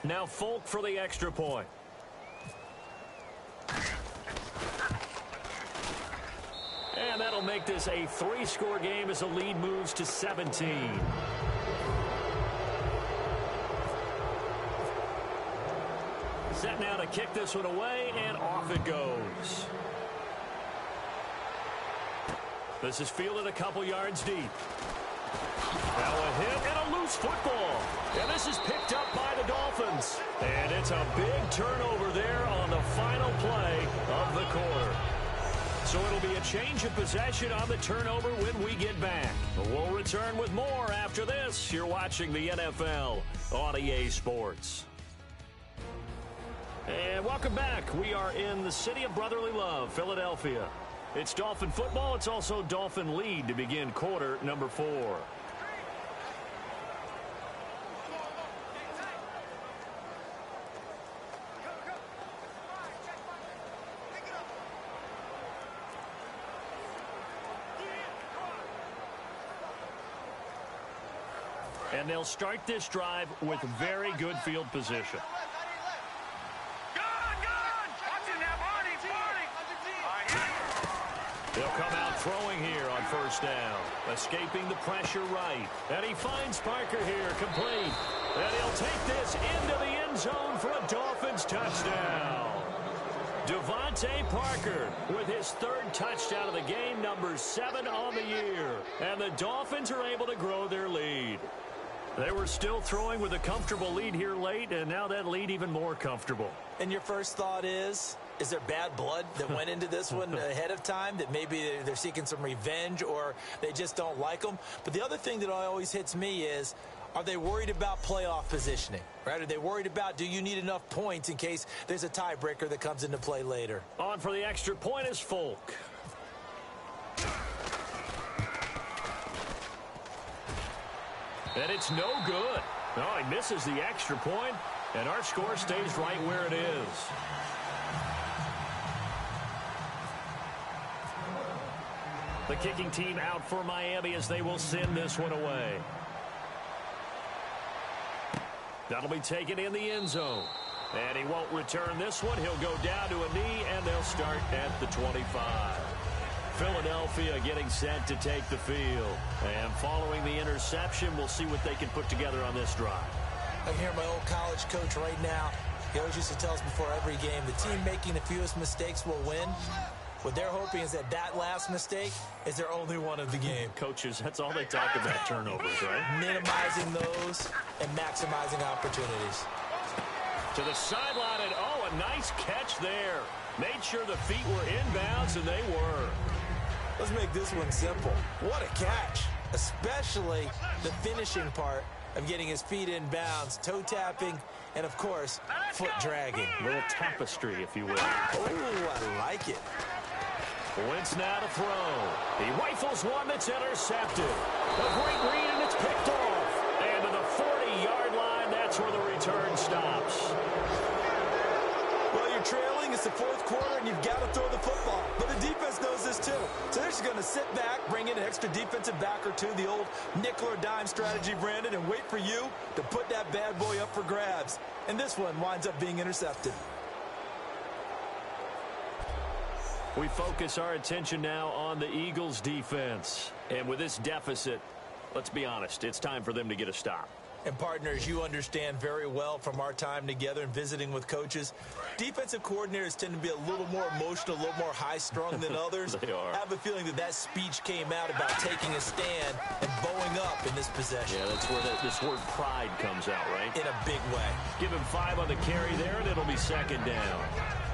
Now Folk for the extra point. And that'll make this a 3-score game as the lead moves to 17. Set now to kick this one away, and off it goes. This is fielded a couple yards deep. Now a hit and a loose football. And this is picked up by the Dolphins. And it's a big turnover there on the final play of the quarter. So it'll be a change of possession on the turnover when we get back. We'll return with more after this. You're watching the NFL on EA Sports. And welcome back. We are in the city of brotherly love, Philadelphia. It's Dolphin football. It's also Dolphin lead to begin quarter number 4. And they'll start this drive with very good field position. They'll come out throwing here on first down. Escaping the pressure right. And he finds Parker here, complete. And he'll take this into the end zone for a Dolphins touchdown. Devontae Parker with his 3rd touchdown of the game, number 7 on the year. And the Dolphins are able to grow their lead. They were still throwing with a comfortable lead here late, and now that lead even more comfortable. And your first thought is there bad blood that went into this one ahead of time, that maybe they're seeking some revenge or they just don't like them? But the other thing that always hits me is, are they worried about playoff positioning? Right? Are they worried about, do you need enough points in case there's a tiebreaker that comes into play later? On for the extra point is Folk. And it's no good. Oh, he misses the extra point, and our score stays right where it is. The kicking team out for Miami as they will send this one away. That'll be taken in the end zone. And he won't return this one. He'll go down to a knee, and they'll start at the 25. Philadelphia getting set to take the field. And following the interception, we'll see what they can put together on this drive. I can hear my old college coach right now. He always used to tell us before every game, the team making the fewest mistakes will win. What they're hoping is that last mistake is their only one of the game. Coaches, that's all they talk about, turnovers, right? Minimizing those and maximizing opportunities. To the sideline, and oh, a nice catch there. Made sure the feet were inbounds, and they were. Let's make this one simple. What a catch, especially the finishing part of getting his feet in bounds, toe tapping, and of course, foot dragging. A little tapestry, if you will. Oh, I like it. Wentz now to throw. He rifles one that's intercepted. A great read, and it's picked off. And to the 40-yard line, that's where the return stops. Well, you're trailing. It's the 4th quarter, and you've got to throw the football. But the defense knows this, too. So they're just going to sit back, bring in an extra defensive back or two, the old nickel or dime strategy, Brandon, and wait for you to put that bad boy up for grabs. And this one winds up being intercepted. We focus our attention now on the Eagles' defense. And with this deficit, let's be honest, it's time for them to get a stop. And partners, you understand very well from our time together and visiting with coaches, defensive coordinators tend to be a little more emotional, a little more high-strung than others. They are. I have a feeling that speech came out about taking a stand and bowing up in this possession. Yeah, that's where this word pride comes out, right? In a big way. Give him 5 on the carry there, and it'll be 2nd down.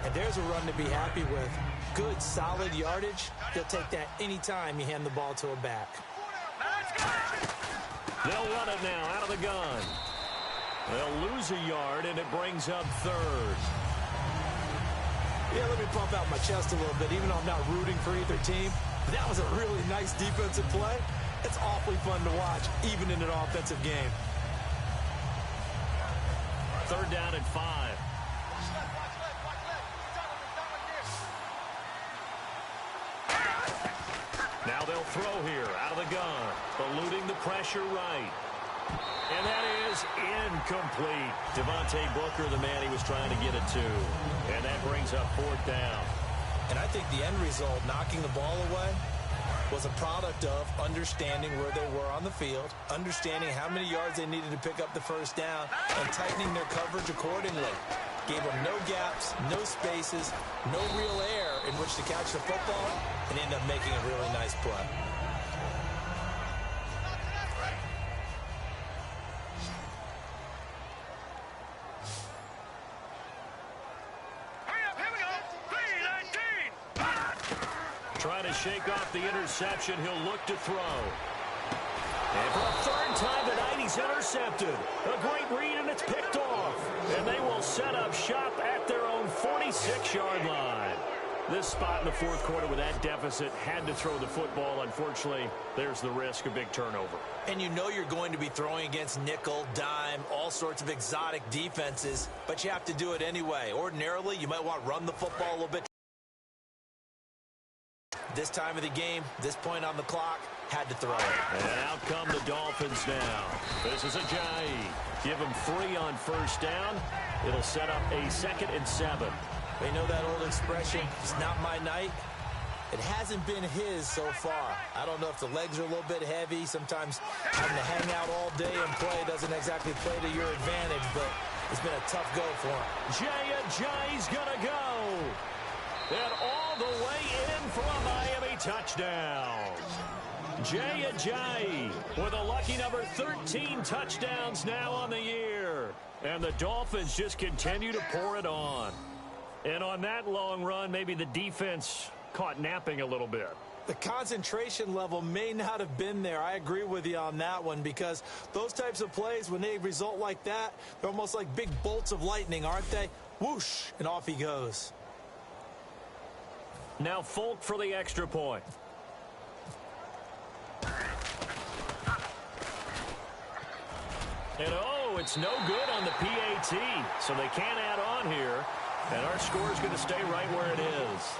And there's a run to be happy with. Good, solid yardage. He'll take that anytime you hand the ball to a back. They'll run it now out of the gun. They'll lose a yard, and it brings up 3rd. Yeah, let me pump out my chest a little bit, even though I'm not rooting for either team. That was a really nice defensive play. It's awfully fun to watch, even in an offensive game. 3rd down and 5. Now they'll throw here out of the gun. Eluding the pressure right. And that is incomplete. Devontae Booker, the man he was trying to get it to. And that brings up 4th down. And I think the end result, knocking the ball away, was a product of understanding where they were on the field, understanding how many yards they needed to pick up the 1st down, and tightening their coverage accordingly. Gave them no gaps, no spaces, no real air in which to catch the football, and ended up making a really nice play. Trying to shake off the interception. He'll look to throw. And for a 3rd time tonight, he's intercepted. A great read, and it's picked off. And they will set up shop at their own 46-yard line. This spot in the 4th quarter with that deficit, had to throw the football. Unfortunately, there's the risk of big turnover. And you know you're going to be throwing against nickel, dime, all sorts of exotic defenses, but you have to do it anyway. Ordinarily, you might want to run the football a little bit. This time of the game, this point on the clock, had to throw it. And out come the Dolphins now. This is Ajayi. Give him 3 on 1st down. It'll set up a 2nd and 7. They know that old expression, it's not my night. It hasn't been his so far. I don't know if the legs are a little bit heavy. Sometimes having to hang out all day and play doesn't exactly play to your advantage, but it's been a tough go for him. Ajayi's going to go. And all the way in for a Miami touchdown. Ajayi with a lucky number 13 touchdowns now on the year. And the Dolphins just continue to pour it on. And on that long run, maybe the defense caught napping a little bit. The concentration level may not have been there. I agree with you on that one, because those types of plays, when they result like that, they're almost like big bolts of lightning, aren't they? Whoosh, and off he goes. Now Folk for the extra point. And oh, it's no good on the PAT, so they can't add on here. And our score is going to stay right where it is.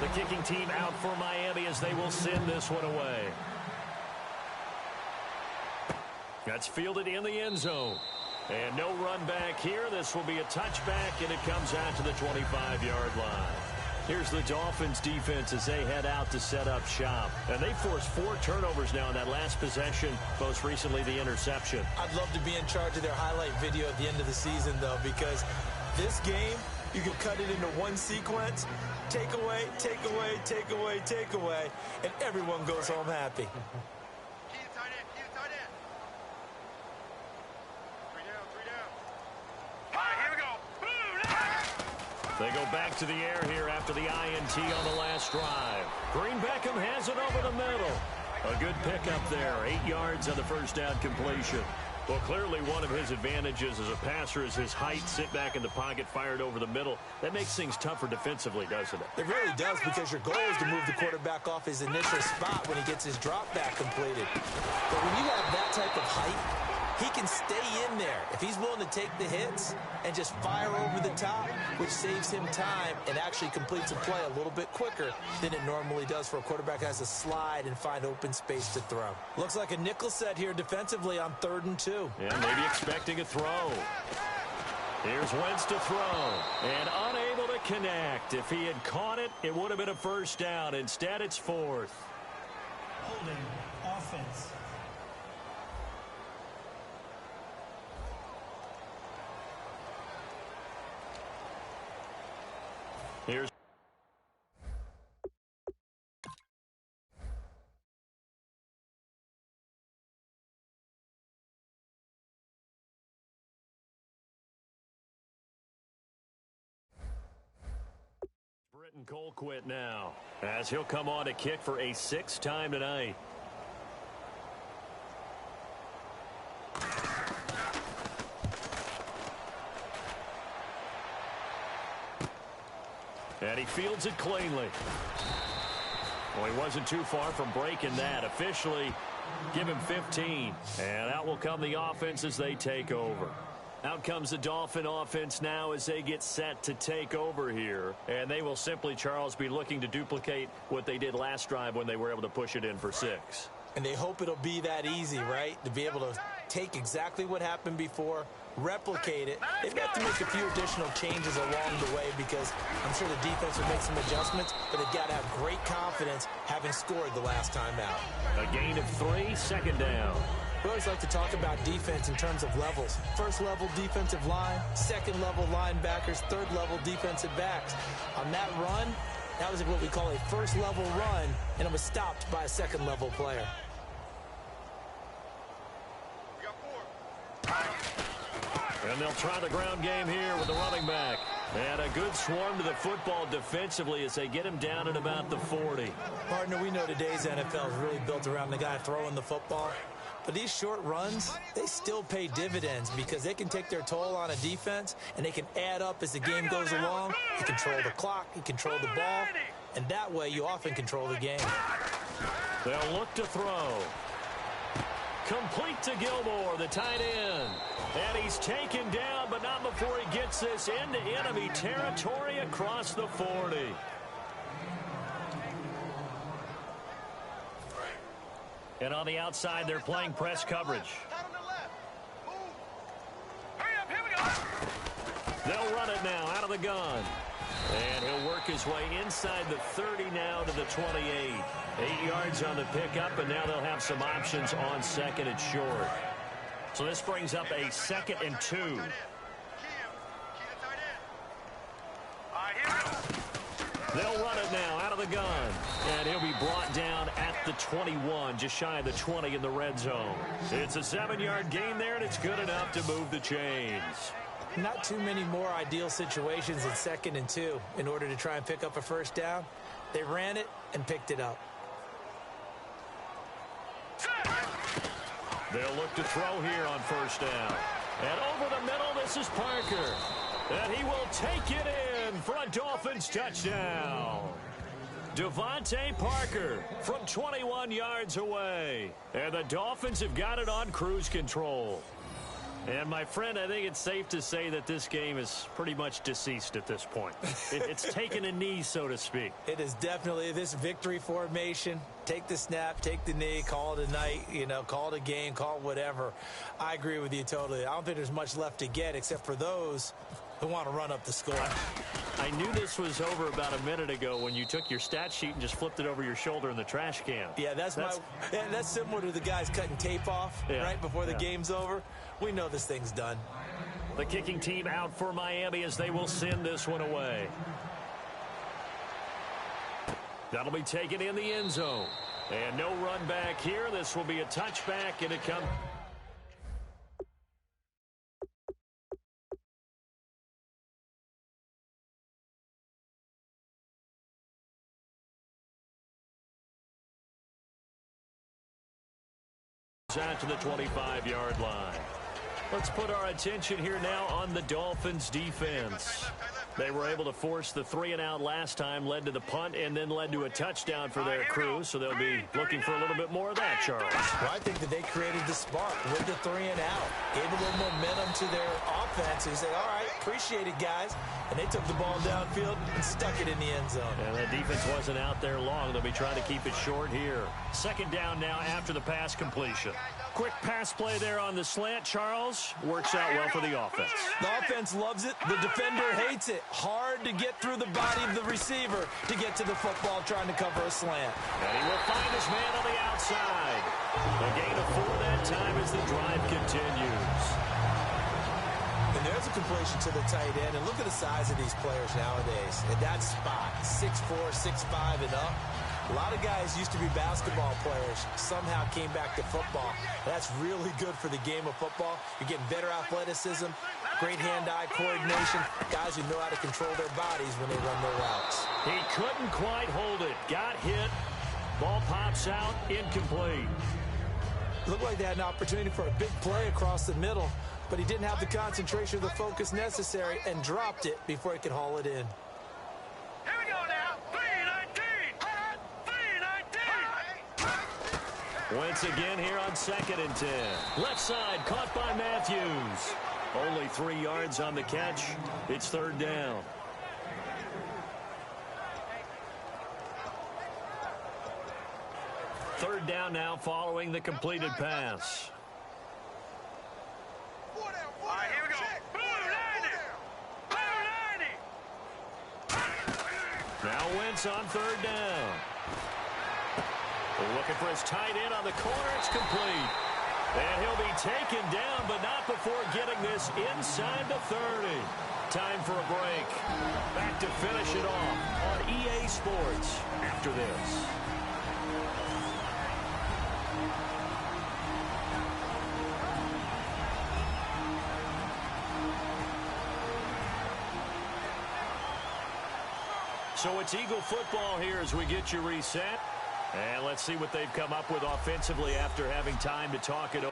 The kicking team out for Miami as they will send this one away. That's fielded in the end zone. And no run back here. This will be a touchback, and it comes out to the 25-yard line. Here's the Dolphins defense as they head out to set up shop. And they forced 4 turnovers now in that last possession, most recently the interception. I'd love to be in charge of their highlight video at the end of the season, though, because this game, you can cut it into one sequence, take away, take away, take away, take away, and everyone goes home happy. Key to tight end. Key to tight end. 3 down. 3 down. All right, here we go. They go back to the air here after the INT on the last drive. Green Beckham has it over the middle. A good pickup there. 8 yards on the first down completion. Well, clearly one of his advantages as a passer is his height. Sit back in the pocket, fired over the middle. That makes things tougher defensively, doesn't it? It really does, because your goal is to move the quarterback off his initial spot when he gets his drop back completed. But when you have that type of height, he can stay in there if he's willing to take the hits and just fire over the top, which saves him time and actually completes a play a little bit quicker than it normally does for a quarterback who has to slide and find open space to throw. Looks like a nickel set here defensively on 3rd and 2. Yeah, maybe expecting a throw. Here's Wentz to throw, and unable to connect. If he had caught it, it would have been a first down. Instead, it's 4th. Holding offense. Here's Britton Colquitt now, as he'll come on to kick for a 6th time tonight. And he fields it cleanly. Well, he wasn't too far from breaking that. Officially, give him 15. And out will come the offense as they take over. Out comes the Dolphin offense now as they get set to take over here. And they will simply, Charles, be looking to duplicate what they did last drive when they were able to push it in for 6. And they hope it'll be that easy, right? To be able to take exactly what happened before, replicate it. They've got to make a few additional changes along the way, because I'm sure the defense will make some adjustments, but they've got to have great confidence having scored the last time out. A gain of 3, 2nd down. We always like to talk about defense in terms of levels. 1st level defensive line, 2nd level linebackers, 3rd level defensive backs. On that run, that was what we call a 1st level run, and it was stopped by a 2nd level player. We got 4. And they'll try the ground game here with the running back. And a good swarm to the football defensively as they get him down at about the 40. Partner, we know today's NFL is really built around the guy throwing the football. But these short runs, they still pay dividends, because they can take their toll on a defense, and they can add up as the game goes along. You control the clock, you control the ball, and that way you often control the game. They'll look to throw. Complete to Gilmore, the tight end. And he's taken down, but not before he gets this into enemy territory across the 40. And on the outside, they're playing press coverage. Tight on the left. Move. Hurry up, here we go. They'll run it now out of the gun. And he'll work his way inside the 30 now to the 28. 8 yards on the pickup, and now they'll have some options on 2nd and short. So this brings up a 2nd and 2. Key to tight end. All right, here we go. They'll run it now out of the gun. And he'll be brought down at the 21, just shy of the 20 in the red zone. It's a 7-yard gain there, and it's good enough to move the chains. Not too many more ideal situations in 2nd and 2 in order to try and pick up a first down. They ran it and picked it up. They'll look to throw here on first down. And over the middle, this is Parker. And he will take it in for a Dolphins touchdown. Devontae Parker from 21 yards away. And the Dolphins have got it on cruise control. And, my friend, I think it's safe to say that this game is pretty much deceased at this point. It's taken a knee, so to speak. It is definitely this victory formation. Take the snap, take the knee, call it a night, call it a game, call it whatever. I agree with you totally. I don't think there's much left to get except for those who want to run up the score. I knew this was over about a minute ago when you took your stat sheet and just flipped it over your shoulder in the trash can. Yeah, that's similar to the guys cutting tape off right before the game's over. We know this thing's done. The kicking team out for Miami as they will send this one away. That'll be taken in the end zone. And no run back here. This will be a touchback, and it comes. Out to the 25-yard line. Let's put our attention here now on the Dolphins defense. They were able to force the 3-and-out last time, led to the punt, and then led to a touchdown for their crew, so they'll be looking for a little bit more of that, Charles. Well, I think that they created the spark with the 3-and-out, gave a little momentum to their offense, and say, all right, appreciate it, guys. And they took the ball downfield and stuck it in the end zone. And that defense wasn't out there long. They'll be trying to keep it short here. Second down now after the pass completion. Quick pass play there on the slant. Charles, works out well for the offense. The offense loves it. The defender hates it. Hard to get through the body of the receiver to get to the football trying to cover a slant. And he will find his man on the outside. A gain of 4 that time as the drive continues. And there's a completion to the tight end. And look at the size of these players nowadays. In that spot, 6'4", 6'5", and up. A lot of guys used to be basketball players, somehow came back to football. That's really good for the game of football. You're getting better athleticism, great hand-eye coordination, guys who know how to control their bodies when they run their routes. He couldn't quite hold it. Got hit. Ball pops out, incomplete. Looked like they had an opportunity for a big play across the middle, but he didn't have the concentration or the focus necessary and dropped it before he could haul it in. Here we go now. 3-19. Once again here on 2nd and 10. Left side, caught by Matthews. Only 3 yards on the catch. It's 3rd down. Third down now following the completed pass. All right, here we go. Blue 90. Now Wentz on 3rd down. Looking for his tight end on the corner. It's complete. And he'll be taken down, but not before getting this inside the 30. Time for a break. Back to finish it off on EA Sports after this. So it's Eagle football here as we get you reset. And let's see what they've come up with offensively after having time to talk it over.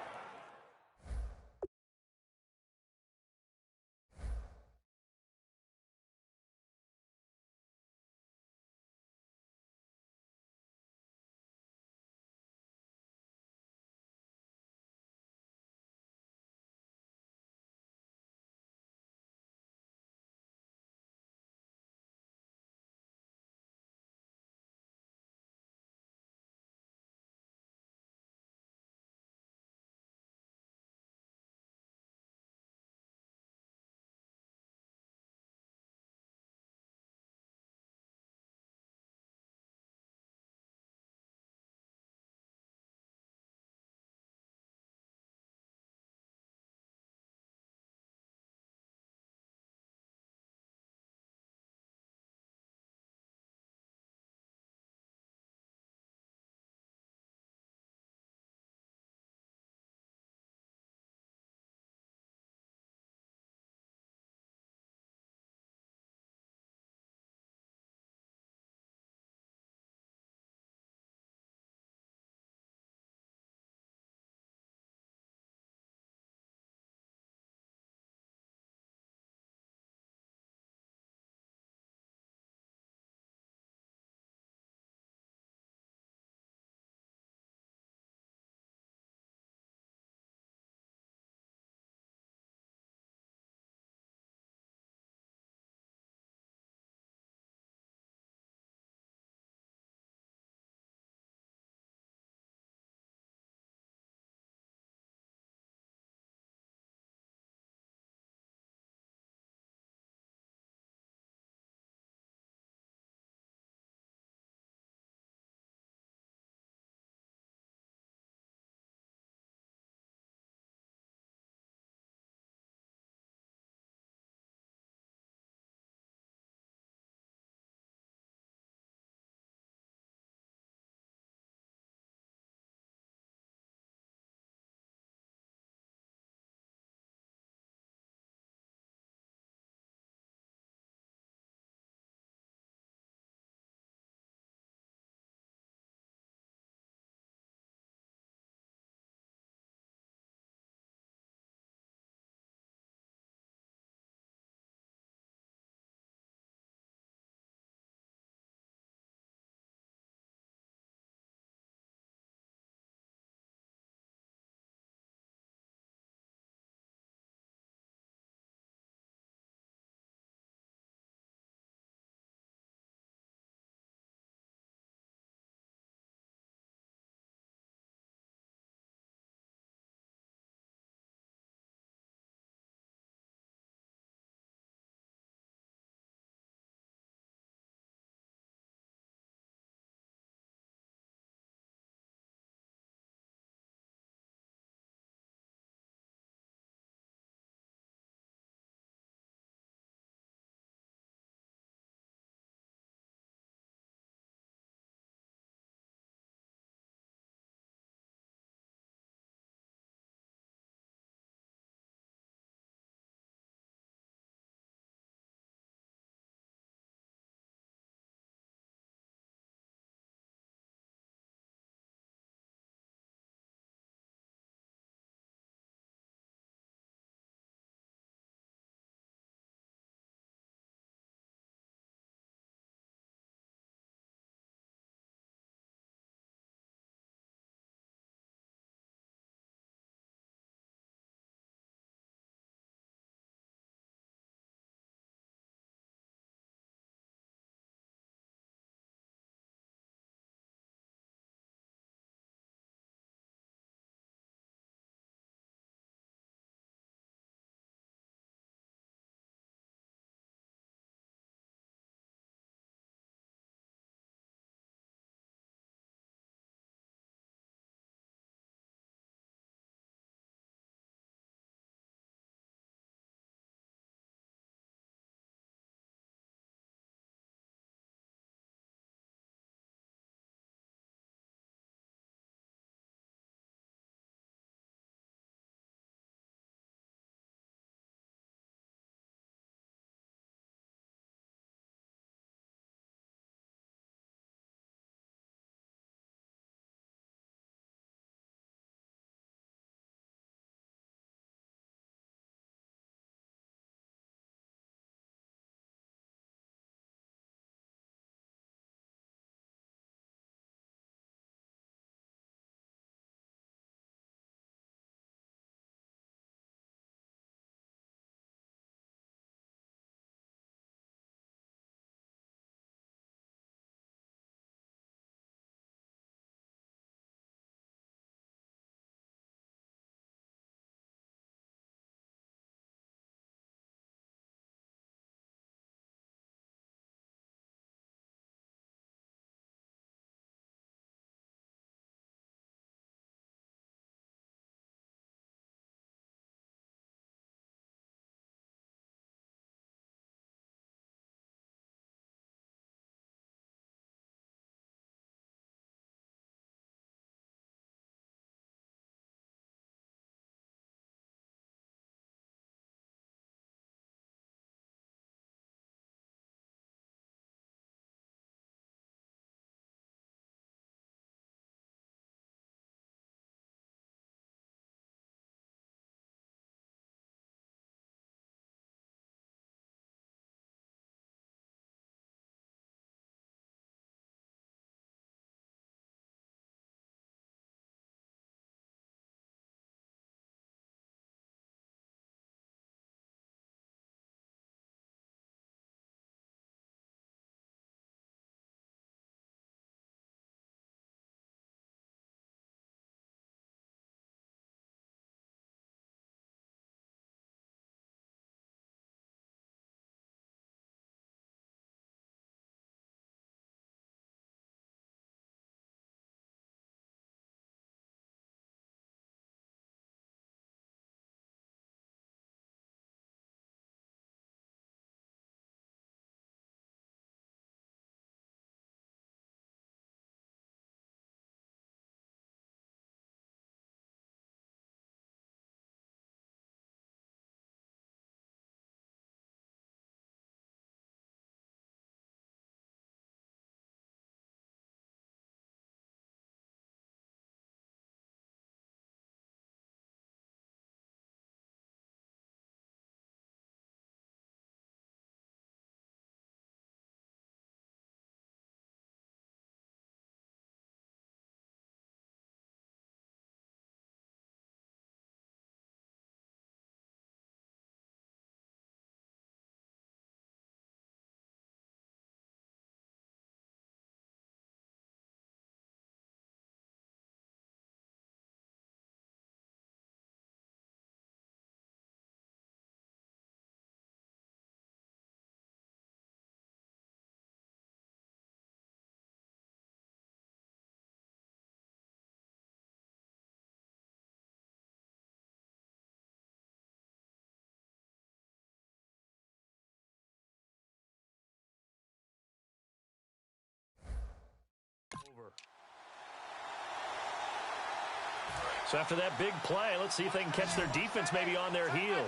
So after that big play, let's see if they can catch their defense maybe on their heels.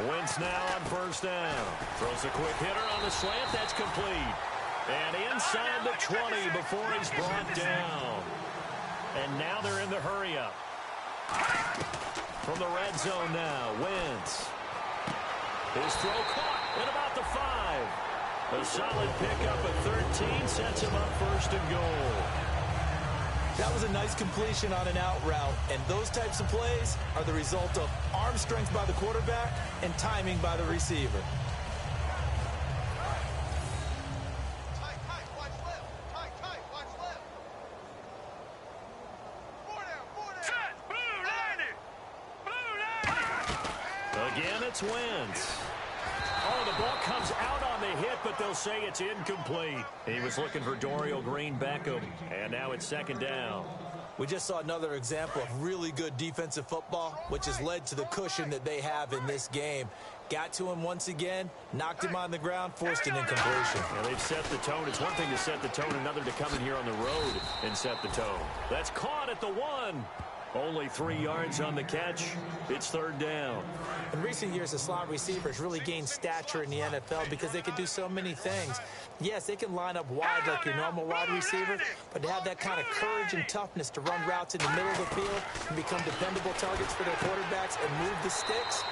Wentz now on first down. Throws a quick hitter on the slant. That's complete. And inside the 20 before he's brought down. And now they're in the hurry-up. From the red zone now, Wentz. His throw caught at about the 5. A solid pickup at 13 sets him up first and goal. That was a nice completion on an out route, and those types of plays are the result of arm strength by the quarterback and timing by the receiver. Tight, watch left. Tight, watch left. 4 down. Set, blue 90. Again, it's Wentz. Oh, the ball comes out on the hit, but they'll say it's incomplete. He was looking for Dorial Green-Beckham, and now it's second down. We just saw another example of really good defensive football, which has led to the cushion that they have in this game. Got to him once again, knocked him on the ground, forced an incompletion. Yeah, they've set the tone. It's one thing to set the tone, another to come in here on the road and set the tone. That's caught at the 1. Only 3 yards on the catch. It's third down. In recent years, the slot receivers really gained stature in the NFL because they can do so many things. Yes, they can line up wide like your normal wide receiver, but to have that kind of courage and toughness to run routes in the middle of the field and become dependable targets for their quarterbacks and move the sticks,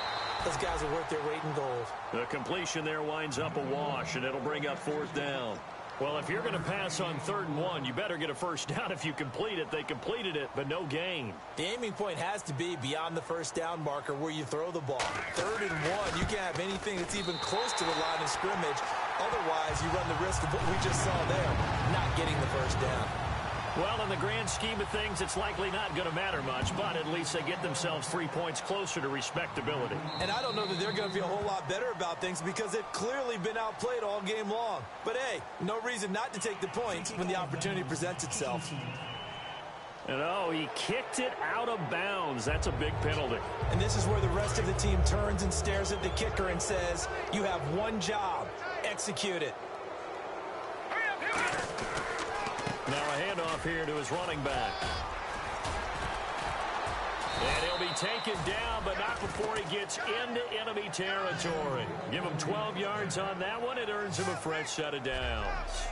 those guys are worth their weight in gold. The completion there winds up a wash, and it'll bring up fourth down. Well, if you're going to pass on 3rd and 1, you better get a first down if you complete it. They completed it, but no gain. The aiming point has to be beyond the first down marker where you throw the ball. 3rd and 1, you can't have anything that's even close to the line of scrimmage. Otherwise, you run the risk of what we just saw there, not getting the first down. Well, in the grand scheme of things, it's likely not going to matter much, but at least they get themselves 3 points closer to respectability. And I don't know that they're going to be a whole lot better about things because they've clearly been outplayed all game long. But, hey, no reason not to take the points when the opportunity presents itself. And, oh, he kicked it out of bounds. That's a big penalty. And this is where the rest of the team turns and stares at the kicker and says, you have one job. Execute it. Now a handoff here to his running back. And he'll be taken down, but not before he gets into enemy territory. Give him 12 yards on that one. It earns him a fresh set of downs.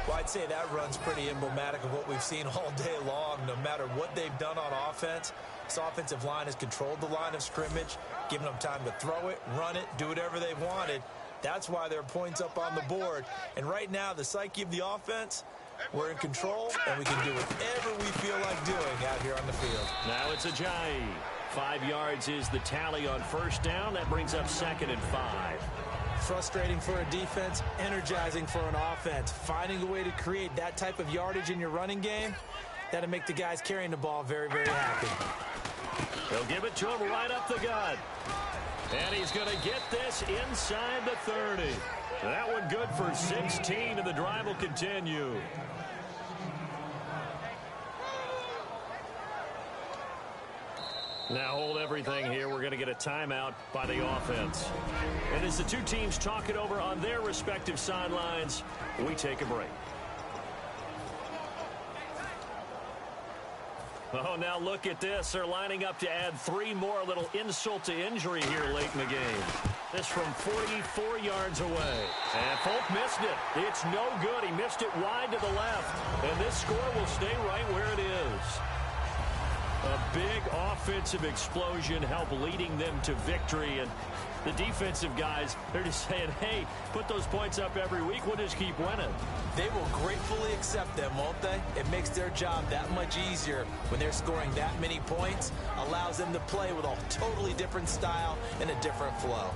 Well, I'd say that run's pretty emblematic of what we've seen all day long. No matter what they've done on offense, this offensive line has controlled the line of scrimmage, given them time to throw it, run it, do whatever they wanted. That's why there are points up on the board. And right now, the psyche of the offense, we're in control, and we can do whatever we feel like doing out here on the field. Now it's Ajayi. 5 yards is the tally on first down. That brings up 2nd and 5. Frustrating for a defense, energizing for an offense. Finding a way to create that type of yardage in your running game, that'll make the guys carrying the ball very, very happy. They'll give it to him right up the gut. And he's going to get this inside the 30. That one good for 16, and the drive will continue. Now hold everything here. We're going to get a timeout by the offense. And as the two teams talk it over on their respective sidelines, we take a break. Oh, now look at this. They're lining up to add 3 more, a little insult to injury here late in the game. This from 44 yards away. And Folk missed it. It's no good. He missed it wide to the left. And this score will stay right where it is. A big offensive explosion helped leading them to victory. And the defensive guys, they're just saying, hey, put those points up every week. We'll just keep winning. They will gratefully accept them, won't they? It makes their job that much easier when they're scoring that many points. Allows them to play with a totally different style and a different flow.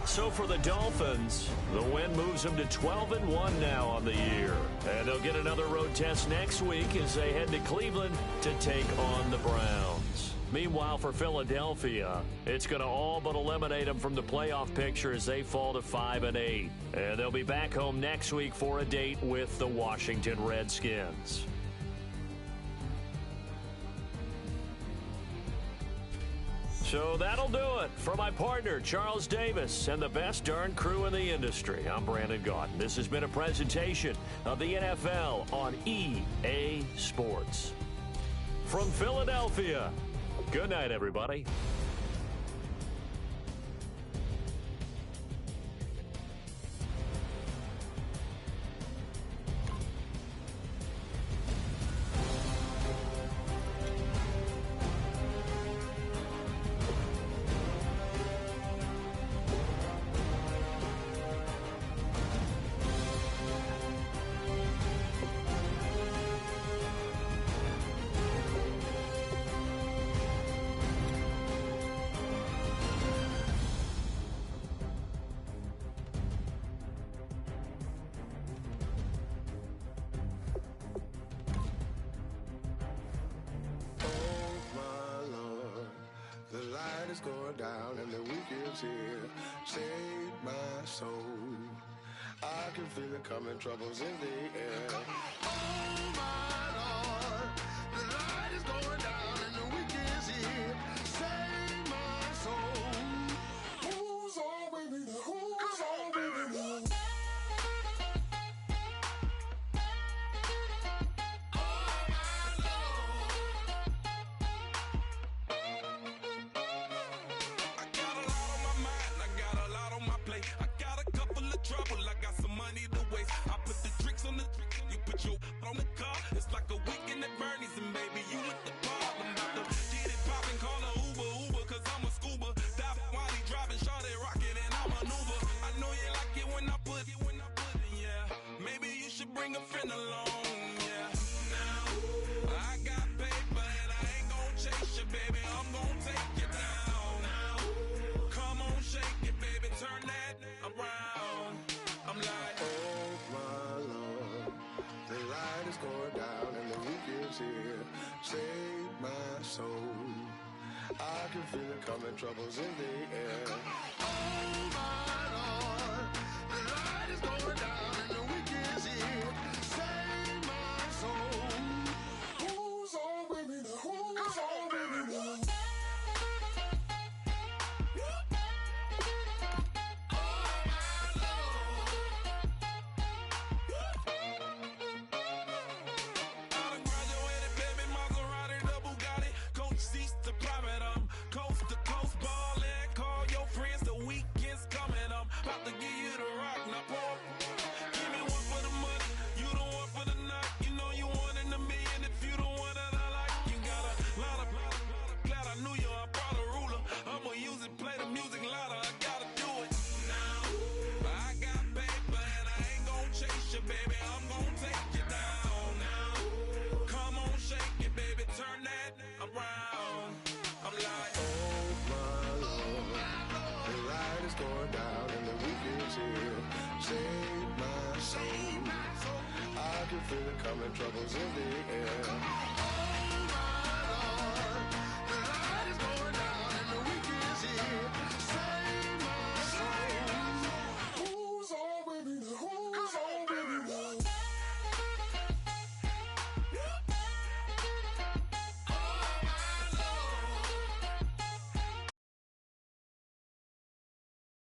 So for the Dolphins, the win moves them to 12-1 now on the year. And they'll get another road test next week as they head to Cleveland to take on the Browns. Meanwhile, for Philadelphia, it's going to all but eliminate them from the playoff picture as they fall to 5-8. And they'll be back home next week for a date with the Washington Redskins. So that'll do it. For my partner, Charles Davis, and the best darn crew in the industry, I'm Brandon Gaudin. This has been a presentation of the NFL on EA Sports. From Philadelphia, good night, everybody. Going down and the weekend's here. Save my soul. I can feel it coming, troubles in the air. Oh my Lord, the light is going down and the weekend's here. Save my soul. Who's on with me? Who's on with me? On the car, it's like a weekend at Bernie's, and baby, you with the problem. About to get it poppin', call a Uber, cause I'm a scuba. Dive while he driving, shot it, rocket, and I maneuver. I know you like it when I put it, yeah. Maybe you should bring a friend along, yeah. Now, I got paper, and I ain't gon' chase you, baby, I'm gon' take you down. Now, come on, shake it, baby, turn that around. I'm like, oh my Lord, the light is going down and the weekend's here. Save my soul. I can feel it coming, troubles in the air. Oh my Lord, the light is going down and the weekend's here. Save my soul. Who's on with me? Who's on with me? About to give you the rock, now pour. Give me one for the money, you the one for the night. You know you one in a million if you the one that I like. You got a lot of glad I knew you, I brought a ruler. I'ma use it, play the music louder, I gotta do it. Now, I got paper and I ain't gon' chase you, baby, I'm gon' take you down. Now, come on, shake it, baby, turn that around. I'm like, oh my Lord, the light is going down and the weekend's here. Save my soul. I can feel it coming, troubles in the air.